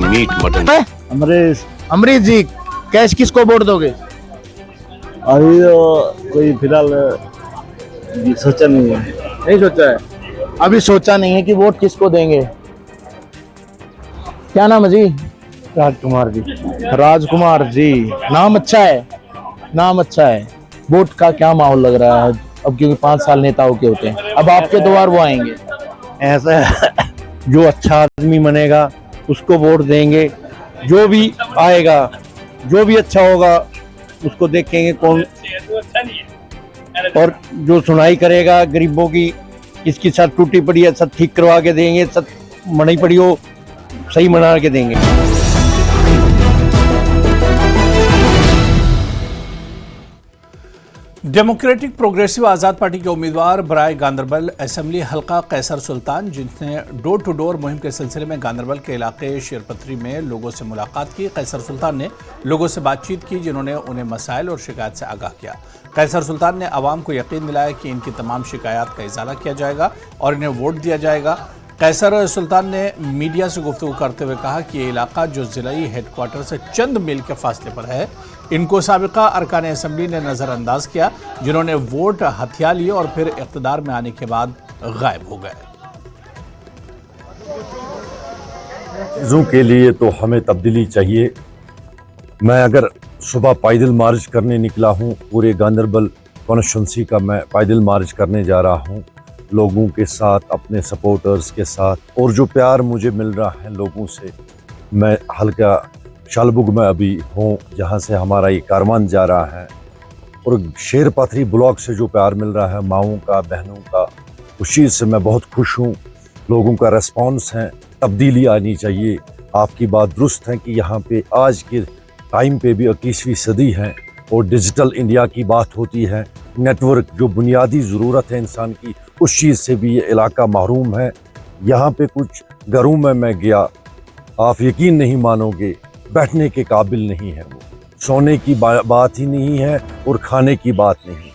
मीट मटन अमरीश जी कैश किसको वोट दोगे? अभी तो कोई फिलहाल सोचा नहीं है। नहीं सोचा है, अभी सोचा नहीं है कि वोट किसको देंगे। क्या नाम है जी? राजकुमार जी। राजकुमार जी, नाम अच्छा है, नाम अच्छा है। वोट का क्या माहौल लग रहा है अब, क्योंकि 5 साल नेताओं के होते हैं, अब आपके द्वार वो आएंगे। ऐसा है, जो अच्छा आदमी बनेगा उसको वोट देंगे, जो भी आएगा, जो भी अच्छा होगा उसको देखेंगे कौन, और जो सुनाई करेगा गरीबों की, इसकी छत टूटी पड़ी है छत ठीक करवा के देंगे, छत मनी पड़ी हो सही बना के देंगे। डेमोक्रेटिक प्रोग्रेसिव आज़ाद पार्टी के उम्मीदवार बराए गांदरबल असेंबली हल्का कैसर सुल्तान, जिसने डोर टू डोर मुहिम के सिलसिले में गांदरबल के इलाके शेरपथरी में लोगों से मुलाकात की। कैसर सुल्तान ने लोगों से बातचीत की, जिन्होंने उन्हें मसाइल और शिकायत से आगाह किया। कैसर सुल्तान ने आवाम को यकीन दिलाया कि इनकी तमाम शिकायत का इजाला किया जाएगा और इन्हें वोट दिया जाएगा। कैसर सुल्तान ने मीडिया से गुफ्तगू करते हुए कहा कि ये इलाका जो जिलाई हेडक्वार्टर से चंद मील के फासले पर है, इनको साबिका अरकान असेंबली ने नज़रअंदाज किया, जिन्होंने वोट हथिया लिए और फिर इख्तिदार में आने के बाद गायब हो गए। चीज़ों के लिए तो हमें तब्दीली चाहिए। मैं अगर सुबह पैदल मार्च करने निकला हूँ, पूरे गांदरबल कॉन्स्टिट्यूंसी का मैं पैदल मार्च करने जा रहा हूँ, लोगों के साथ, अपने सपोर्टर्स के साथ, और जो प्यार मुझे मिल रहा है लोगों से। मैं हल्का शालबुग में अभी हूँ, जहाँ से हमारा ये कारवान जा रहा है, और शेरपथरी ब्लॉक से जो प्यार मिल रहा है माओं का, बहनों का, उस चीज़ से मैं बहुत खुश हूँ। लोगों का रेस्पॉन्स है, तब्दीली आनी चाहिए। आपकी बात दुरुस्त है कि यहाँ पे आज के टाइम पे भी 21वीं सदी है और डिजिटल इंडिया की बात होती है। नेटवर्क जो बुनियादी ज़रूरत है इंसान की, उस चीज़ से भी ये इलाका महरूम है। यहाँ पे कुछ घरों में मैं गया, आप यकीन नहीं मानोगे, बैठने के काबिल नहीं है वो, सोने की बात ही नहीं है और खाने की बात नहीं।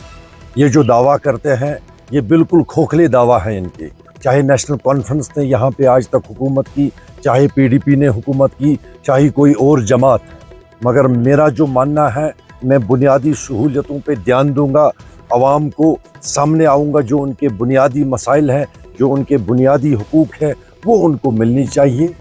ये जो दावा करते हैं ये बिल्कुल खोखले दावा है इनके। चाहे नेशनल कॉन्फ्रेंस ने यहाँ पे आज तक हुकूमत की, चाहे PDP ने हुकूमत की, चाहे कोई और जमात है, मगर मेरा जो मानना है, मैं बुनियादी सहूलियतों पे ध्यान दूंगा, आवाम को सामने आऊँगा, जो उनके बुनियादी मसाइल हैं, जो उनके बुनियादी हुकूक हैं, वो उनको मिलनी चाहिए।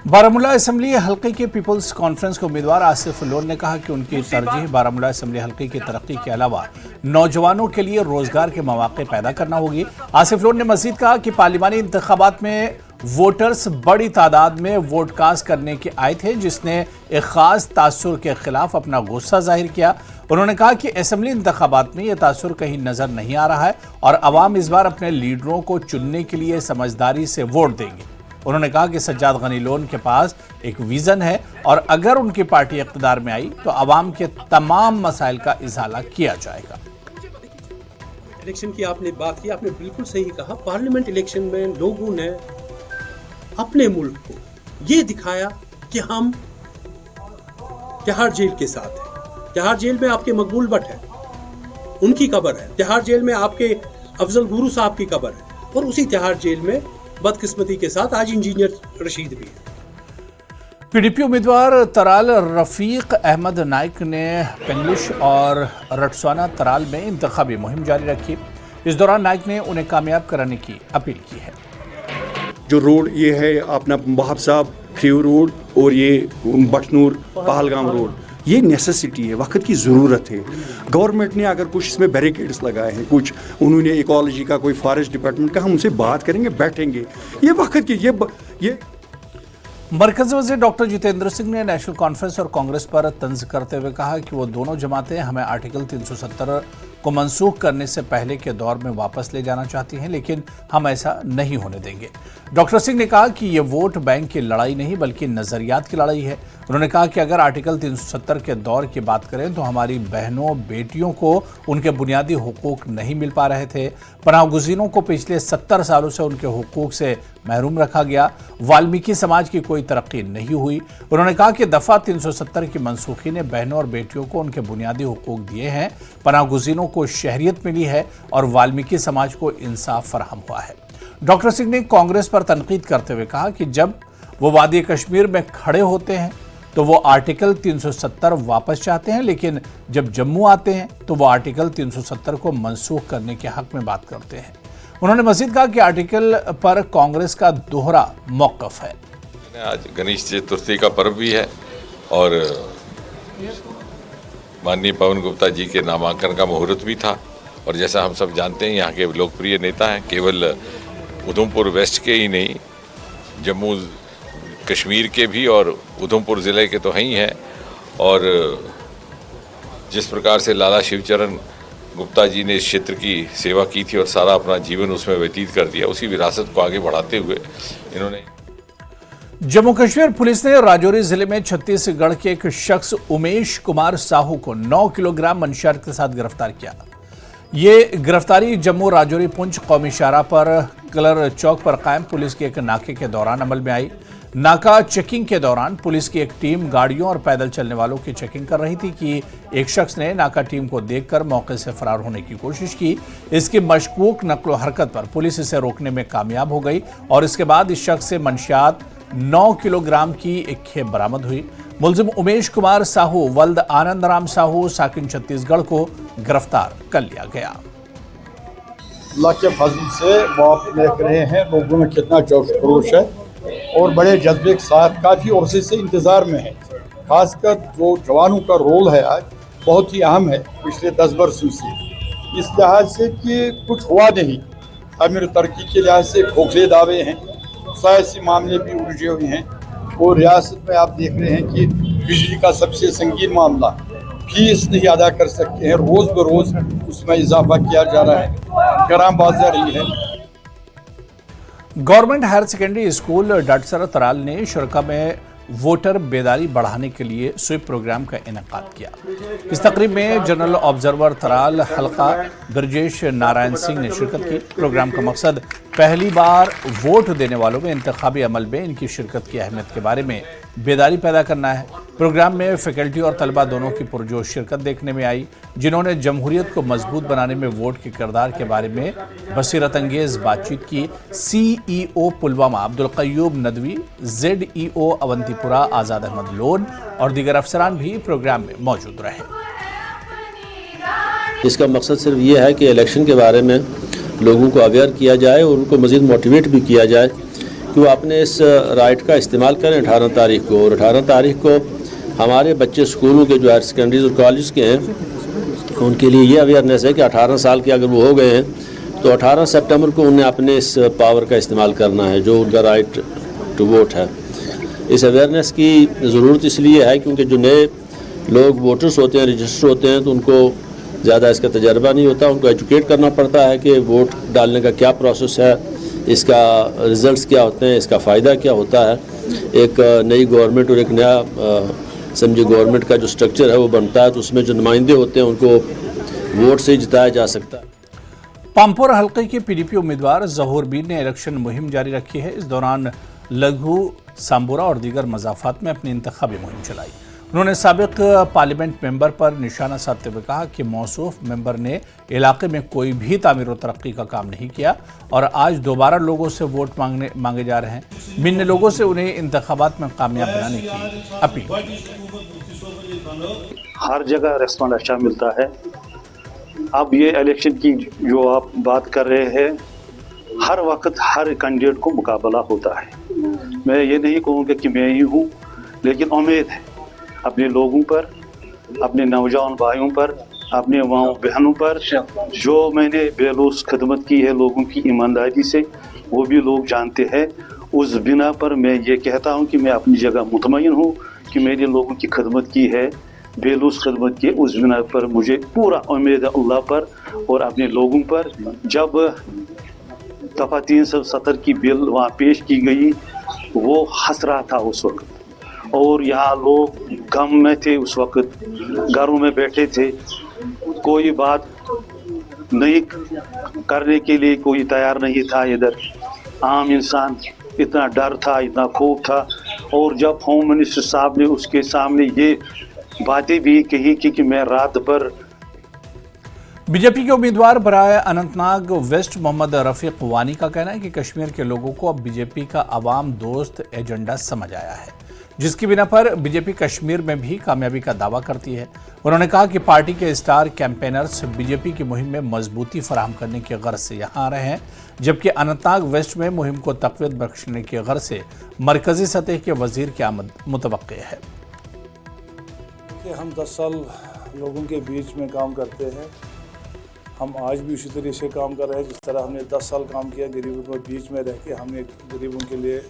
बारामूला असेंबली हल्के के पीपल्स कॉन्फ्रेंस के उम्मीदवार आसिफ लोन ने कहा कि उनकी तरजीह बारामूला असेंबली हल्के की तरक्की के अलावा नौजवानों के लिए रोजगार के मौके पैदा करना होगी। आसिफ लोन ने मजीद कहा कि पार्लिमानी इंतखाबात में वोटर्स बड़ी तादाद में वोट कास्ट करने के आए थे, जिसने एक खास तासुर के खिलाफ अपना गुस्सा जाहिर किया। उन्होंने कहा कि असेंबली इंतखाबात में यह तासुर कहीं नजर नहीं आ रहा है और अवाम इस बार अपने लीडरों को चुनने के लिए समझदारी से वोट देंगे। उन्होंने कहा कि सज्जाद गनी लोन के पास एक विजन है और अगर उनकी पार्टी इख्तिदार में आई तो अवाम के तमाम मसाइल का इजाला किया जाएगा। इलेक्शन की आपने बात की, आपने बिल्कुल सही कहा। पार्लियामेंट इलेक्शन में लोगों ने अपने मुल्क को ये दिखाया कि हम तिहाड़ जेल के साथ हैं। तिहाड़ जेल में आपके मकबूल भट्ट है, उनकी कब्र है। तिहाड़ जेल में आपके अफजल गुरु साहब की कब्र है, और उसी तिहाड़ जेल में बदकिस्मती के साथ आज इंजीनियर रशीद भी है। PDP उम्मीदवार तराल रफीक अहमद नाइक ने पेंगलिश और रटसाना तराल में इंतखाबी मुहिम जारी रखी। इस दौरान नाइक ने उन्हें कामयाब कराने की अपील की है। जो रोड ये है अपना वहाब साहब खरीव रोड और ये बटनूर पहलगाम रोड, ये नेसेसिटी है, वक्त की ज़रूरत है। गवर्नमेंट ने अगर कुछ इसमें बैरिकेड्स लगाए हैं, कुछ उन्होंने इकोलॉजी का, कोई फॉरेस्ट डिपार्टमेंट का, हम उनसे बात करेंगे, बैठेंगे। ये वक्त की ये मरकज़ी वज़ीर डॉक्टर जितेंद्र सिंह ने नेशनल कॉन्फ्रेंस और कांग्रेस पर तंज करते हुए कहा कि वो दोनों जमातें हमें आर्टिकल 370 को मनसूख करने से पहले के दौर में वापस ले जाना चाहती हैं, लेकिन हम ऐसा नहीं होने देंगे। डॉक्टर सिंह ने कहा कि ये वोट बैंक की लड़ाई नहीं बल्कि नज़रियात की लड़ाई है। उन्होंने कहा कि अगर आर्टिकल 370 के दौर की बात करें तो हमारी बहनों बेटियों को उनके बुनियादी हुकूक नहीं मिल पा रहे थे। पनाहगुज़ीनों को पिछले 70 सालों से उनके हुकूक से महरूम रखा गया। वाल्मीकि समाज की कोई तरक्की नहीं हुई। उन्होंने कहा कि दफ़ा 370 की मनसूखी ने बहनों और बेटियों को उनके बुनियादी हुकूक दिए हैं, पनाहगुज़ीनों को शहरियत मिली है और वाल्मीकि समाज को इंसाफ फराहम हुआ है। डॉक्टर सिंह ने कांग्रेस पर तनकीद करते हुए कहा कि जब वो वादी कश्मीर में खड़े होते हैं तो वो आर्टिकल 370 वापस चाहते हैं, लेकिन जब जम्मू आते हैं तो वो आर्टिकल 370 को मनसूख करने के हक में बात करते हैं। उन्होंने मजीद कहा कि आर्टिकल पर कांग्रेस का दोहरा मौकफ है। आज गणेश चतुर्थी का पर्व भी है और माननीय पवन गुप्ता जी के नामांकन का मुहूर्त भी था, और जैसा हम सब जानते हैं यहाँ के लोकप्रिय नेता हैं, केवल उधमपुर वेस्ट के ही नहीं, जम्मू कश्मीर के भी और उधमपुर ज़िले के तो हैं ही हैं। और जिस प्रकार से लाला शिवचरण गुप्ता जी ने इस क्षेत्र की सेवा की थी और सारा अपना जीवन उसमें व्यतीत कर दिया, उसी विरासत को आगे बढ़ाते हुए इन्होंने। जम्मू कश्मीर पुलिस ने राजौरी जिले में छत्तीसगढ़ के एक शख्स उमेश कुमार साहू को 9 किलोग्राम मंशियात के साथ गिरफ्तार किया। ये गिरफ्तारी जम्मू राजौरी पुंछ कौमी शाहराह पर कलर चौक पर कायम पुलिस के एक नाके के दौरान अमल में आई। नाका चेकिंग के दौरान पुलिस की एक टीम गाड़ियों और पैदल चलने वालों की चेकिंग कर रही थी कि एक शख्स ने नाका टीम को देखकर मौके से फरार होने की कोशिश की। इसकी मशकूक नकलो हरकत पर पुलिस इसे रोकने में कामयाब हो गई और इसके बाद इस शख्स से मंशियात 9 किलोग्राम की एक खेप बरामद हुई। मुलजिम उमेश कुमार साहू वल्द आनंद राम साहू साकिन छत्तीसगढ़ को गिरफ्तार कर लिया गया। अल्लाह के फजल से वो आप देख रहे हैं लोगों में कितना जोश खरोश है और बड़े जज्बे के साथ काफ़ी अरसे से इंतज़ार में है। खासकर जो जवानों का रोल है आज बहुत ही अहम है पिछले 10 वर्षों से, इस लिहाज से कि कुछ हुआ नहीं। अमीर तरक्की के लिहाज से खोखले दावे हैं, सियासी मामले भी उलझे हुए हैं और रियासत में आप देख रहे हैं कि बिजली का सबसे संगीन मामला, फीस नहीं अदा कर सकते हैं, रोज़ बरोज़ उसमें इजाफा किया जा रहा है, ग्रामबाजारी है। गवर्नमेंट हायर सेकेंडरी स्कूल डटसर तराल ने शुरका में वोटर बेदारी बढ़ाने के लिए स्वीप प्रोग्राम का इनेकाद किया। इस तकरीब में जनरल ऑब्जर्वर तराल हल्का ब्रजेश नारायण सिंह ने शिरकत की। प्रोग्राम का मकसद पहली बार वोट देने वालों में इंतखाबी अमल में इनकी शिरकत की अहमियत के बारे में बेदारी पैदा करना है। प्रोग्राम में फैकल्टी और तलबा दोनों की पुरजोश शिरकत देखने में आई, जिन्होंने जमहूरियत को मजबूत बनाने में वोट के किरदार के बारे में बसीरत अंगेज बातचीत की। CEO पुलवामा अब्दुल कय्यूब नदवी, ZEO अवंतीपुरा आज़ाद अहमद लोन और दीगर अफसरान भी प्रोग्राम में मौजूद रहे। इसका मकसद सिर्फ ये है कि इलेक्शन के बारे में लोगों को अवेयर किया जाए और उनको मज़ीद मोटिवेट भी किया जाए कि वो अपने इस राइट का इस्तेमाल करें 18 तारीख को। और 18 तारीख को हमारे बच्चे स्कूलों के जो हायर सेकेंडरीज और कॉलेज के हैं उनके लिए ये अवेयरनेस है कि 18 साल के अगर वो हो गए हैं तो 18 सितंबर को उन्हें अपने इस पावर का इस्तेमाल करना है जो उनका राइट टू वोट है। इस अवेयरनेस की ज़रूरत इसलिए है क्योंकि जो नए लोग वोटर्स होते हैं, रजिस्टर होते हैं, तो उनको ज़्यादा इसका तजर्बा नहीं होता। उनको एजुकेट करना पड़ता है कि वोट डालने का क्या प्रोसेस है, इसका रिज़ल्ट्स क्या होते हैं, इसका फ़ायदा क्या होता है। एक नई गवर्नमेंट और एक नया समझे गवर्नमेंट का जो स्ट्रक्चर है वो बनता है तो उसमें जो नुमाइंदे होते हैं उनको वोट से जिताया जा सकता है। पामपुर हल्के के PDP उम्मीदवार जहूर बीर ने इलेक्शन मुहिम जारी रखी है। इस दौरान लघु सांबुरा और दीगर मज़ाफ़ात में अपनी इंतखाबी मुहिम चलाई। उन्होंने साबिक पार्लियामेंट मेंबर पर निशाना साधते हुए कहा कि मौसूफ मेंबर ने इलाके में कोई भी तामीर व तरक्की का काम नहीं किया और आज दोबारा लोगों से वोट मांगे जा रहे हैं। मिलने लोगों से उन्हें इंतखाबात में कामयाब बनाने की अपील। हर जगह रिस्पॉन्ड अच्छा मिलता है। अब ये इलेक्शन की जो आप बात कर रहे हैं, हर वक्त हर कैंडिडेट को मुकाबला होता है। मैं ये नहीं कहूँगा कि मैं ही हूँ, लेकिन उम्मीद है अपने लोगों पर, अपने नौजवान भाइयों पर, अपने माओ बहनों पर जो मैंने बेलूस खदमत की है लोगों की ईमानदारी से, वो भी लोग जानते हैं। उस बिना पर मैं ये कहता हूँ कि मैं अपनी जगह मुतमईन हूँ कि मैंने लोगों की खदमत की है, बेलूस खदमत की। उस बिना पर मुझे पूरा उम्मीद है अल्लाह पर और अपने लोगों पर। जब दफ़ा 370 की बिल वहाँ पेश की गई, वो हंस रहा था उस वक्त और यहाँ लोग गम में थे, उस वक्त घरों में बैठे थे, कोई बात नहीं करने के लिए कोई तैयार नहीं था। इधर आम इंसान, इतना डर था, इतना खौफ था। और जब होम मिनिस्टर साहब ने उसके सामने ये बातें भी कही कि मैं रात भर। बीजेपी के उम्मीदवार बराए अनंतनाग वेस्ट मोहम्मद रफीक वानी का कहना है कि कश्मीर के लोगों को अब बीजेपी का अवाम दोस्त एजेंडा समझ आया है। जिसकी बिना पर बीजेपी कश्मीर में भी कामयाबी का दावा करती है। उन्होंने कहा कि पार्टी के स्टार कैंपेनर्स बीजेपी की मुहिम में मजबूती फराहम करने की गर्ज से यहाँ आ रहे हैं, जबकि अनंतनाग वेस्ट में मुहिम को तक़वियत बख्शने की गर्ज से मरकजी सतह के वजीर की आमद मुतवक्के है। हम 10 साल लोगों के बीच में काम करते हैं। हम आज भी उसी तरीके से काम कर रहे हैं जिस तरह हमने 10 साल काम किया। गरीबों के बीच में रह के हमने गरीबों के लिए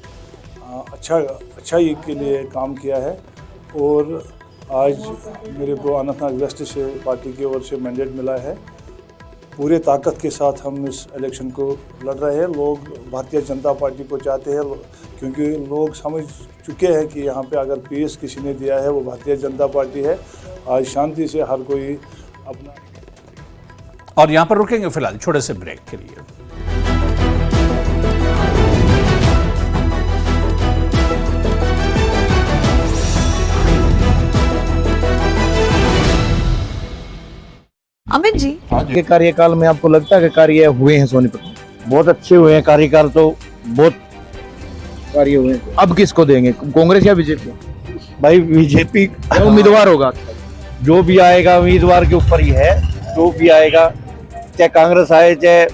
अच्छाई के लिए काम किया है। और आज मेरे को अनंतनाग वेस्ट से पार्टी की ओर से मैंडेट मिला है। पूरे ताकत के साथ हम इस इलेक्शन को लड़ रहे हैं। लोग भारतीय जनता पार्टी को चाहते हैं क्योंकि लोग समझ चुके हैं कि यहाँ पे अगर पीस किसी ने दिया है वो भारतीय जनता पार्टी है। आज शांति से हर कोई अपना। और यहाँ पर रुकेंगे फिलहाल छोटे से ब्रेक के लिए। अमित जी, के कार्यकाल में आपको लगता है कि कार्य हुए हैं सोनीपत में? बहुत अच्छे हुए हैं कार्यकाल, तो बहुत कार्य हुए हैं। अब किसको देंगे, कांग्रेस या बीजेपी? भाई बीजेपी उम्मीदवार होगा, जो भी आएगा उम्मीदवार के ऊपर ही है। जो भी आएगा, चाहे कांग्रेस आए चाहे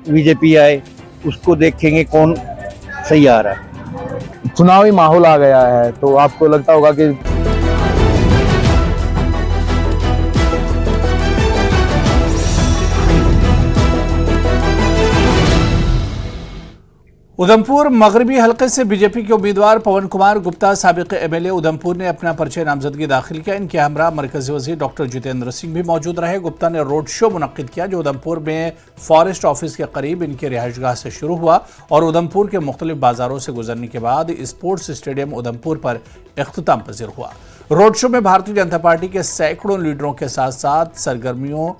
बीजेपी आए, उसको देखेंगे कौन सही आ रहा है। चुनावी माहौल आ गया है, तो आपको लगता होगा कि उधमपुर मगरबी हलके से बीजेपी के उम्मीदवार पवन कुमार गुप्ता साबिक एमएलए उधमपुर ने अपना पर्चा नामजदगी दाखिल किया। इनके हमरा मरकजी वजीर डॉक्टर जितेंद्र सिंह भी मौजूद रहे। गुप्ता ने रोड शो मुनक्किद किया जो उधमपुर में फॉरेस्ट ऑफिस के करीब इनके रिहाइशगाह से शुरू हुआ और उधमपुर के मुख्तलिफ बाजारों से गुजरने के बाद स्पोर्ट्स स्टेडियम उधमपुर पर इख्तिताम पजीर हुआ। रोड शो में भारतीय जनता पार्टी के सैकड़ों लीडरों के साथ साथ सरगर्मियों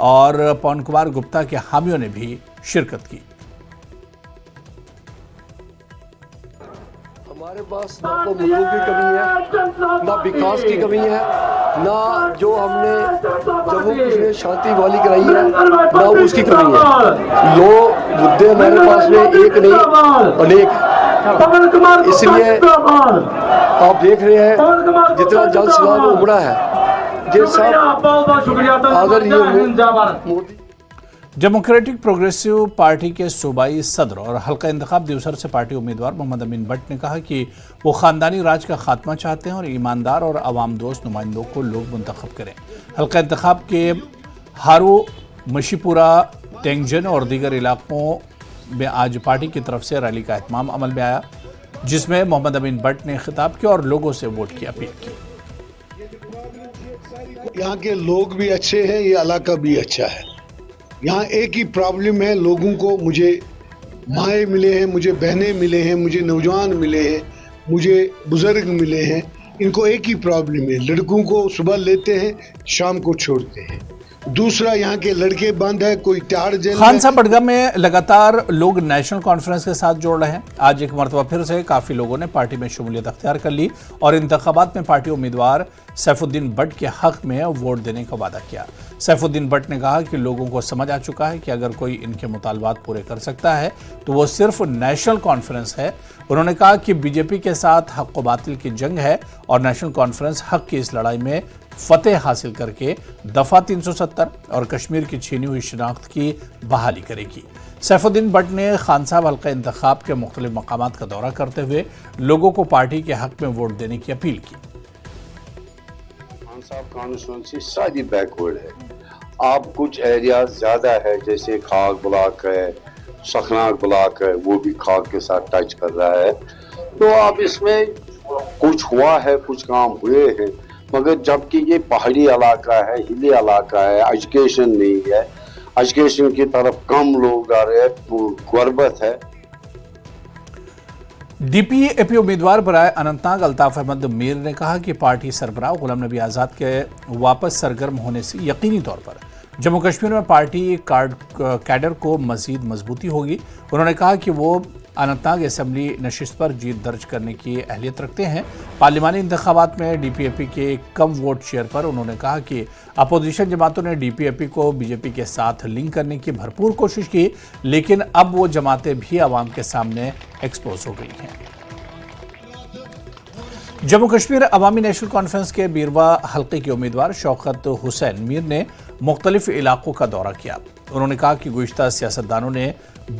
और पवन कुमार गुप्ता के हामियों ने भी शिरकत की। हमारे पास ना तो मुद्दों की कमी है, ना विकास की कमी है, ना जो हमने जम्मू कश्मीर शांति वाली कराई है, ना उसकी कमी है। लो मुद्दे हमारे पास में एक नहीं अनेक है। इसलिए आप देख रहे हैं जितना जल सैलाब उमड़ा है, ये सब अगर ये मोदी। डेमोक्रेटिक प्रोग्रेसिव पार्टी के सूबाई सदर और हल्का इंतखाब देवसर से पार्टी उम्मीदवार मोहम्मद अमीन भट्ट ने कहा कि वो खानदानी राज का खात्मा चाहते हैं और ईमानदार और अवाम दोस्त नुमाइंदों को लोग मुंतखब करें। हल्का इंतखाब के हारू, मशीपुरा, टेंगजन और दीगर इलाकों में आज पार्टी की तरफ से रैली का एहतमाम अमल में आया, जिसमें मोहम्मद अमीन भट्ट ने खिताब किया और लोगों से वोट की अपील की। यहाँ के लोग भी अच्छे हैं, ये इलाका भी अच्छा है। यहाँ एक ही प्रॉब्लम है, लोगों को मुझे माए मिले हैं, मुझे बहनें मिले हैं, मुझे नौजवान मिले हैं, मुझे बुजुर्ग मिले हैं। इनको एक ही प्रॉब्लम है, लड़कों को सुबह लेते हैं, शाम को छोड़ते हैं। दूसरा, यहाँ के लड़के बंद है, कोई तिहाड़ जेल। खानसा बडगाम में लगातार लोग नेशनल कॉन्फ्रेंस के साथ जोड़ रहे हैं। आज एक मरतबा फिर से काफी लोगों ने पार्टी में शमूलियत अख्तियार कर ली और इंतखाबात में पार्टी उम्मीदवार सैफुद्दीन भट्ट के हक में वोट देने का वादा किया। सैफुद्दीन भट्ट ने कहा कि लोगों को समझ आ चुका है कि अगर कोई इनके मुतालबात पूरे कर सकता है तो वो सिर्फ नेशनल कॉन्फ्रेंस है। उन्होंने कहा कि बीजेपी के साथ हक व बातिल की जंग है और नेशनल कॉन्फ्रेंस हक की इस लड़ाई में फतेह हासिल करके दफा 370 और कश्मीर की छीनी हुई शिनाख्त की बहाली करेगी। सैफुद्दीन भट्ट ने खानसा हल्का इंतखाब के मुख्तलिफ मकामात का दौरा करते हुए लोगों को पार्टी के हक में वोट देने की अपील की। खानसा कॉन्स्टिट्यूंसी सारी बैकवर्ड है। आप कुछ एरिया ज्यादा है, जैसे खाक ब्लॉक है, सखनाक ब्लॉक है, वो भी खाक के साथ टच कर रहा है। तो आप इसमें कुछ हुआ है, कुछ काम हुए हैं, मगर जबकि ये पहाड़ी इलाका है, हिली इलाका है, एजुकेशन नहीं है, एजुकेशन की तरफ कम लोग आ रहे हैं, गुर्बत है। डीपीएपी उम्मीदवार बराए अनंतनाग अल्ताफ अहमद मीर ने कहा कि पार्टी सरबराह गुलाम नबी आज़ाद के वापस सरगर्म होने से यकीनी तौर पर जम्मू कश्मीर में पार्टी कैडर को मजीद मजबूती होगी। उन्होंने कहा कि वो अनंतनाग असेंबली नशिस्त पर जीत दर्ज करने की अहलियत रखते हैं। पार्लिमानी इंतखाबात में डीपीएपी के कम वोट शेयर पर उन्होंने कहा कि अपोजिशन जमातों ने डीपीएपी को बीजेपी के साथ लिंक करने की भरपूर कोशिश की, लेकिन अब वो जमातें भी आवाम के सामने एक्सपोज हो गई हैं। जम्मू कश्मीर अवामी नेशनल कॉन्फ्रेंस के 12वां हल्के के उम्मीदवार शौकत हुसैन मीर ने मुख्तलिफ इलाकों का दौरा किया। उन्होंने कहा कि गुज़िश्ता सियासतदानों ने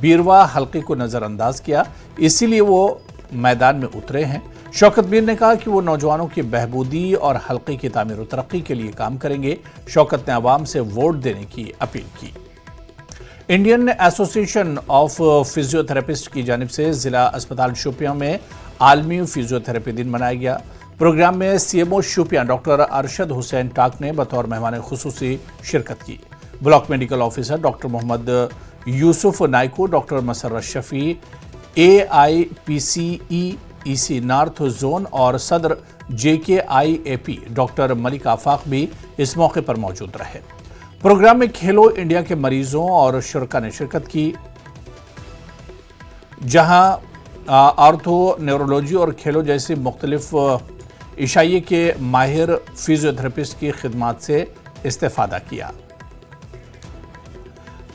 12वां हल्के को नज़रअंदाज किया, इसीलिए वो मैदान में उतरे हैं। शौकत मीर ने कहा कि वो नौजवानों की बहबूदी और हल्के की तामीर और तरक्की के लिए काम करेंगे। शौकत ने अवाम से वोट देने की अपील की। इंडियन एसोसिएशन ऑफ फिजियोथेरेपिस्ट की जानिब से जिला अस्पताल शोपियां में आलमी फिजियोथेरेपी दिन मनाया गया। प्रोग्राम में सीएमओ शोपियां डॉक्टर अरशद हुसैन टाक ने बतौर मेहमान खुसूसी शिरकत की। Block medical officer doctor Mohammad Yusuf Naiko, doctor Musarrat Shafi, AIPCEEC north zone और सदर JKIAP डॉक्टर मलिक आफाक भी इस मौके पर मौजूद रहे। प्रोग्राम में खेलो इंडिया के मरीजों और शुरका ने शिरकत की, जहां आर्थो, न्यूरोलॉजी और खेलो जैसी मुख्तलिफ इशाइये के माहिर फिजियोथेरेपिस्ट की खिदमात से इस्तेफादा किया।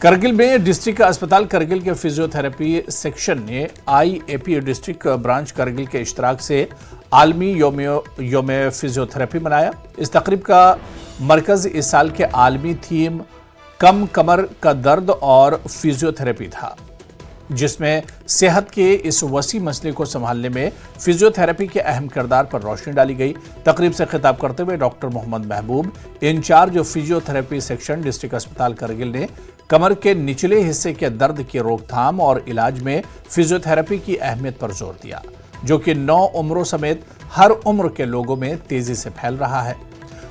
करगिल में डिस्ट्रिक्ट अस्पताल करगिल के फिजियोथेरेपी सेक्शन ने IAP डिस्ट्रिक्ट ब्रांच करगिल के इश्तराक से आलमी योम फिजियोथेरेपी मनाया। इस तकरीब का मरकज इस साल के आलमी थीम कम कमर का दर्द और फिजियोथेरेपी था, जिसमें सेहत के इस वसी मसले को संभालने में फिजियोथेरेपी के अहम किरदार पर रोशनी डाली गई। तकरीब से खिताब करते हुए डॉक्टर मोहम्मद महबूब, इंचार्ज फिजियोथेरेपी सेक्शन डिस्ट्रिक्ट अस्पताल करगिल, ने कमर के निचले हिस्से के दर्द की रोकथाम और इलाज में फिजियोथेरेपी की अहमियत पर जोर दिया, जो कि 9 उम्रों समेत हर उम्र के लोगों में तेजी से फैल रहा है।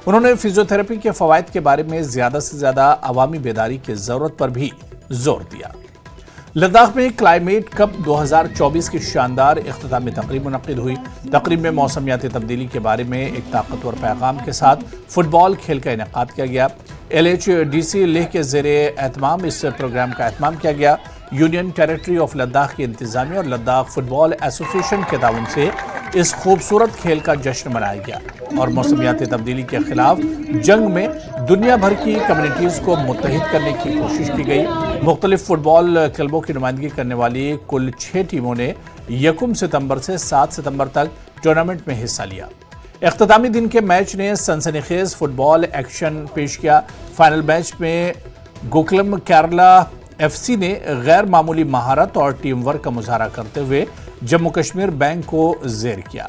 उन्होंने फिजियोथेरेपी के फवायद के बारे में ज्यादा से ज्यादा अवामी बेदारी की जरूरत पर भी जोर दिया। लद्दाख में क्लाइमेट कप 2024 की शानदार इख्तितामी तकरीब मुनक्किद हुई। तकरीब में मौसमियाती तब्दीली के बारे में एक ताकतवर पैगाम के साथ फुटबॉल खेल का इनेकाद किया गया। LHDC लेह के ज़ेरे एहतमाम इस प्रोग्राम का एहतमाम किया गया। यूनियन टेरिटरी ऑफ लद्दाख की इंतजामिया और लद्दाख फुटबॉल एसोसिएशन के ताउन से इस खूबसूरत खेल का जश्न मनाया गया और मौसमियाती तब्दीली के खिलाफ जंग में दुनिया भर की कम्युनिटीज़ को मुत्तहिद करने की कोशिश की गई। मुख्तलिफ फुटबॉल क्लबों की नुमाइंदगी करने वाली कुल 6 टीमों ने 1 सितंबर से 7 सितंबर तक टूर्नामेंट में हिस्सा लिया। इख्तितामी दिन के मैच ने सनसनीखेज फुटबॉल एक्शन पेश किया। फाइनल मैच में गोकुलम केरला FC ने गैर मामूली महारत और टीम वर्क का मुजाहरा करते हुए जम्मू कश्मीर बैंक को ज़ेर किया।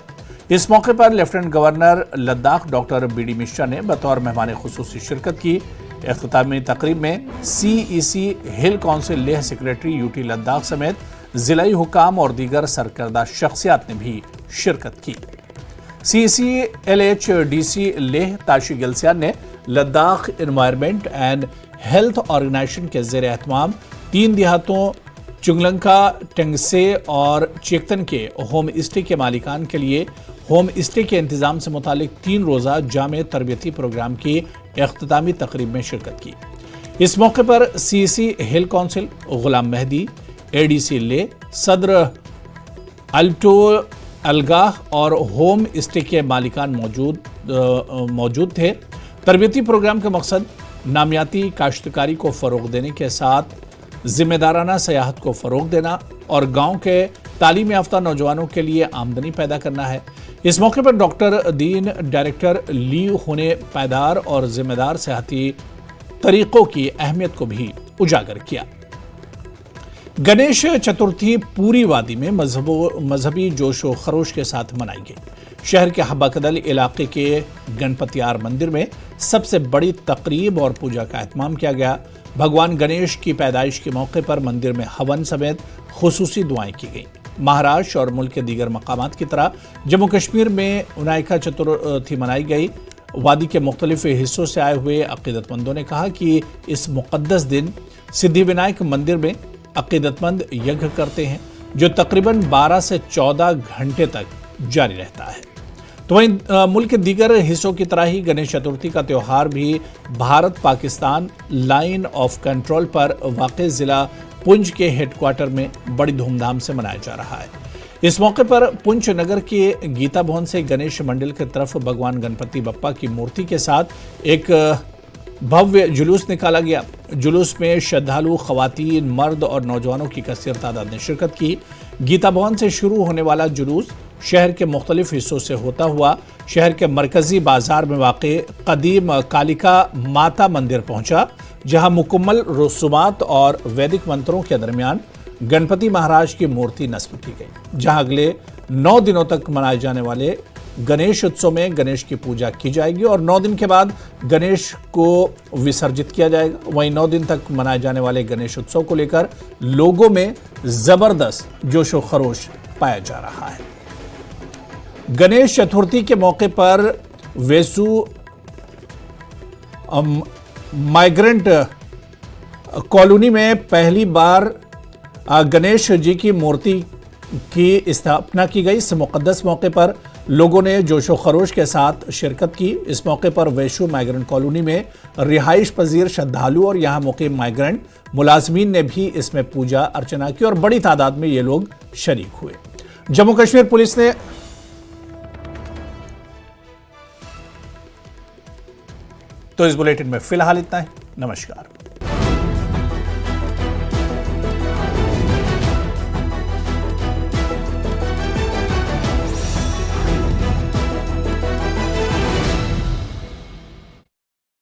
इस मौके पर lieutenant governor Ladakh doctor BD Mishra ने बतौर मेहमान खुसूसी शिरकत की। इख्तितामी तकरीब में CEC हिल council Leh secretary UT Ladakh समेत जिलाई हुकाम और दीगर सरकर्दा शख्सियात ने भी शिरकत की। CEC LHDC लेह ताशी गिलसियान ने Ladakh environment and health organisation के ज़ेर एहतमाम 3 देहातों चुंगलंका, टेंगसे और चेकतन के होम स्टे के मालिकान के लिए होम स्टे के इंतज़ाम से मुतालिक 3 रोज़ा जामे तरबियती प्रोग्राम की इख्तितामी तकरीब में शिरकत की। इस मौके पर CEC हिल काउंसिल, गुलाम मेहदी, ADC ले, सदर अल्टो अलगाह और होम स्टे के मालिकान मौजूद थे। तरबियती प्रोग्राम का मकसद नामियाती काश्तकारी को फ़रोग़ देने के साथ जिम्मेदाराना सयाहत को फ़रोग़ देना और गांव के तालीम याफ्ता नौजवानों के लिए आमदनी पैदा करना है। इस मौके पर डॉक्टर दीन डायरेक्टर लीव होने पायदार और जिम्मेदार सेहती तरीक़ों की अहमियत को भी उजागर किया। गणेश चतुर्थी पूरी वादी में मजहबी जोश व खरोश के साथ मनाई गई। शहर के हब्बाकदल इलाके के गणपतियार मंदिर में सबसे बड़ी तकरीब और पूजा का एहतमाम किया गया। भगवान गणेश की पैदाइश के मौके पर मंदिर में हवन समेत खुसूसी दुआएं की गई। महाराष्ट्र और मुल्क के दीगर मकामात की तरह जम्मू कश्मीर में विनायका चतुर्थी मनाई गई। वादी के मुख्तलिफ हिस्सों से आए हुए अकीदतमंदों ने कहा कि इस मुक़द्दस दिन सिद्धि विनायक मंदिर में अकीदतमंद यज्ञ करते हैं, जो तकरीबन 12 से 14 घंटे तक जारी रहता है। तो वहीं मुल्क के दीगर हिस्सों की तरह ही गणेश चतुर्थी का त्यौहार भी Bharat Pakistan line of control पर वाक़ ज़िला पुंछ के हेडक्वार्टर में बड़ी धूमधाम से मनाया जा रहा है। इस मौके पर पुंछ नगर के गीता भवन से गणेश मंदिर की तरफ भगवान गणपति बप्पा की मूर्ति के साथ एक भव्य जुलूस निकाला गया। जुलूस में श्रद्धालु खवातीन, मर्द और नौजवानों की कसीर तादाद ने शिरकत की। गीता भवन से शुरू होने वाला जुलूस शहर के मुख्तलिफ हिस्सों से होता हुआ शहर के मरकजी बाजार में वाक़े कदीम कालिका माता मंदिर पहुंचा, जहां मुकम्मल रसूमात और वैदिक मंत्रों के दरमियान गणपति महाराज की मूर्ति नस्ब की गई, जहां अगले 9 दिनों तक मनाए जाने वाले गणेश उत्सव में गणेश की पूजा की जाएगी और 9 दिन के बाद गणेश को विसर्जित किया जाएगा। वहीं 9 दिन तक मनाए जाने वाले गणेश उत्सव को लेकर लोगों में जबरदस्त जोशो खरोश पाया जा रहा है। गणेश चतुर्थी के मौके पर वेसू माइग्रेंट कॉलोनी में पहली बार गणेश जी की मूर्ति की स्थापना की गई। इस मुकद्दस मौके पर लोगों ने जोशो खरोश के साथ शिरकत की। इस मौके पर वेशु माइग्रेंट कॉलोनी में रिहाइश पजीर श्रद्धालु और यहां मुकीम माइग्रेंट मुलाजमीन ने भी इसमें पूजा अर्चना की और बड़ी तादाद में ये लोग शरीक हुए। जम्मू कश्मीर पुलिस ने तो इस बुलेटिन में फिलहाल इतना ही। नमस्कार।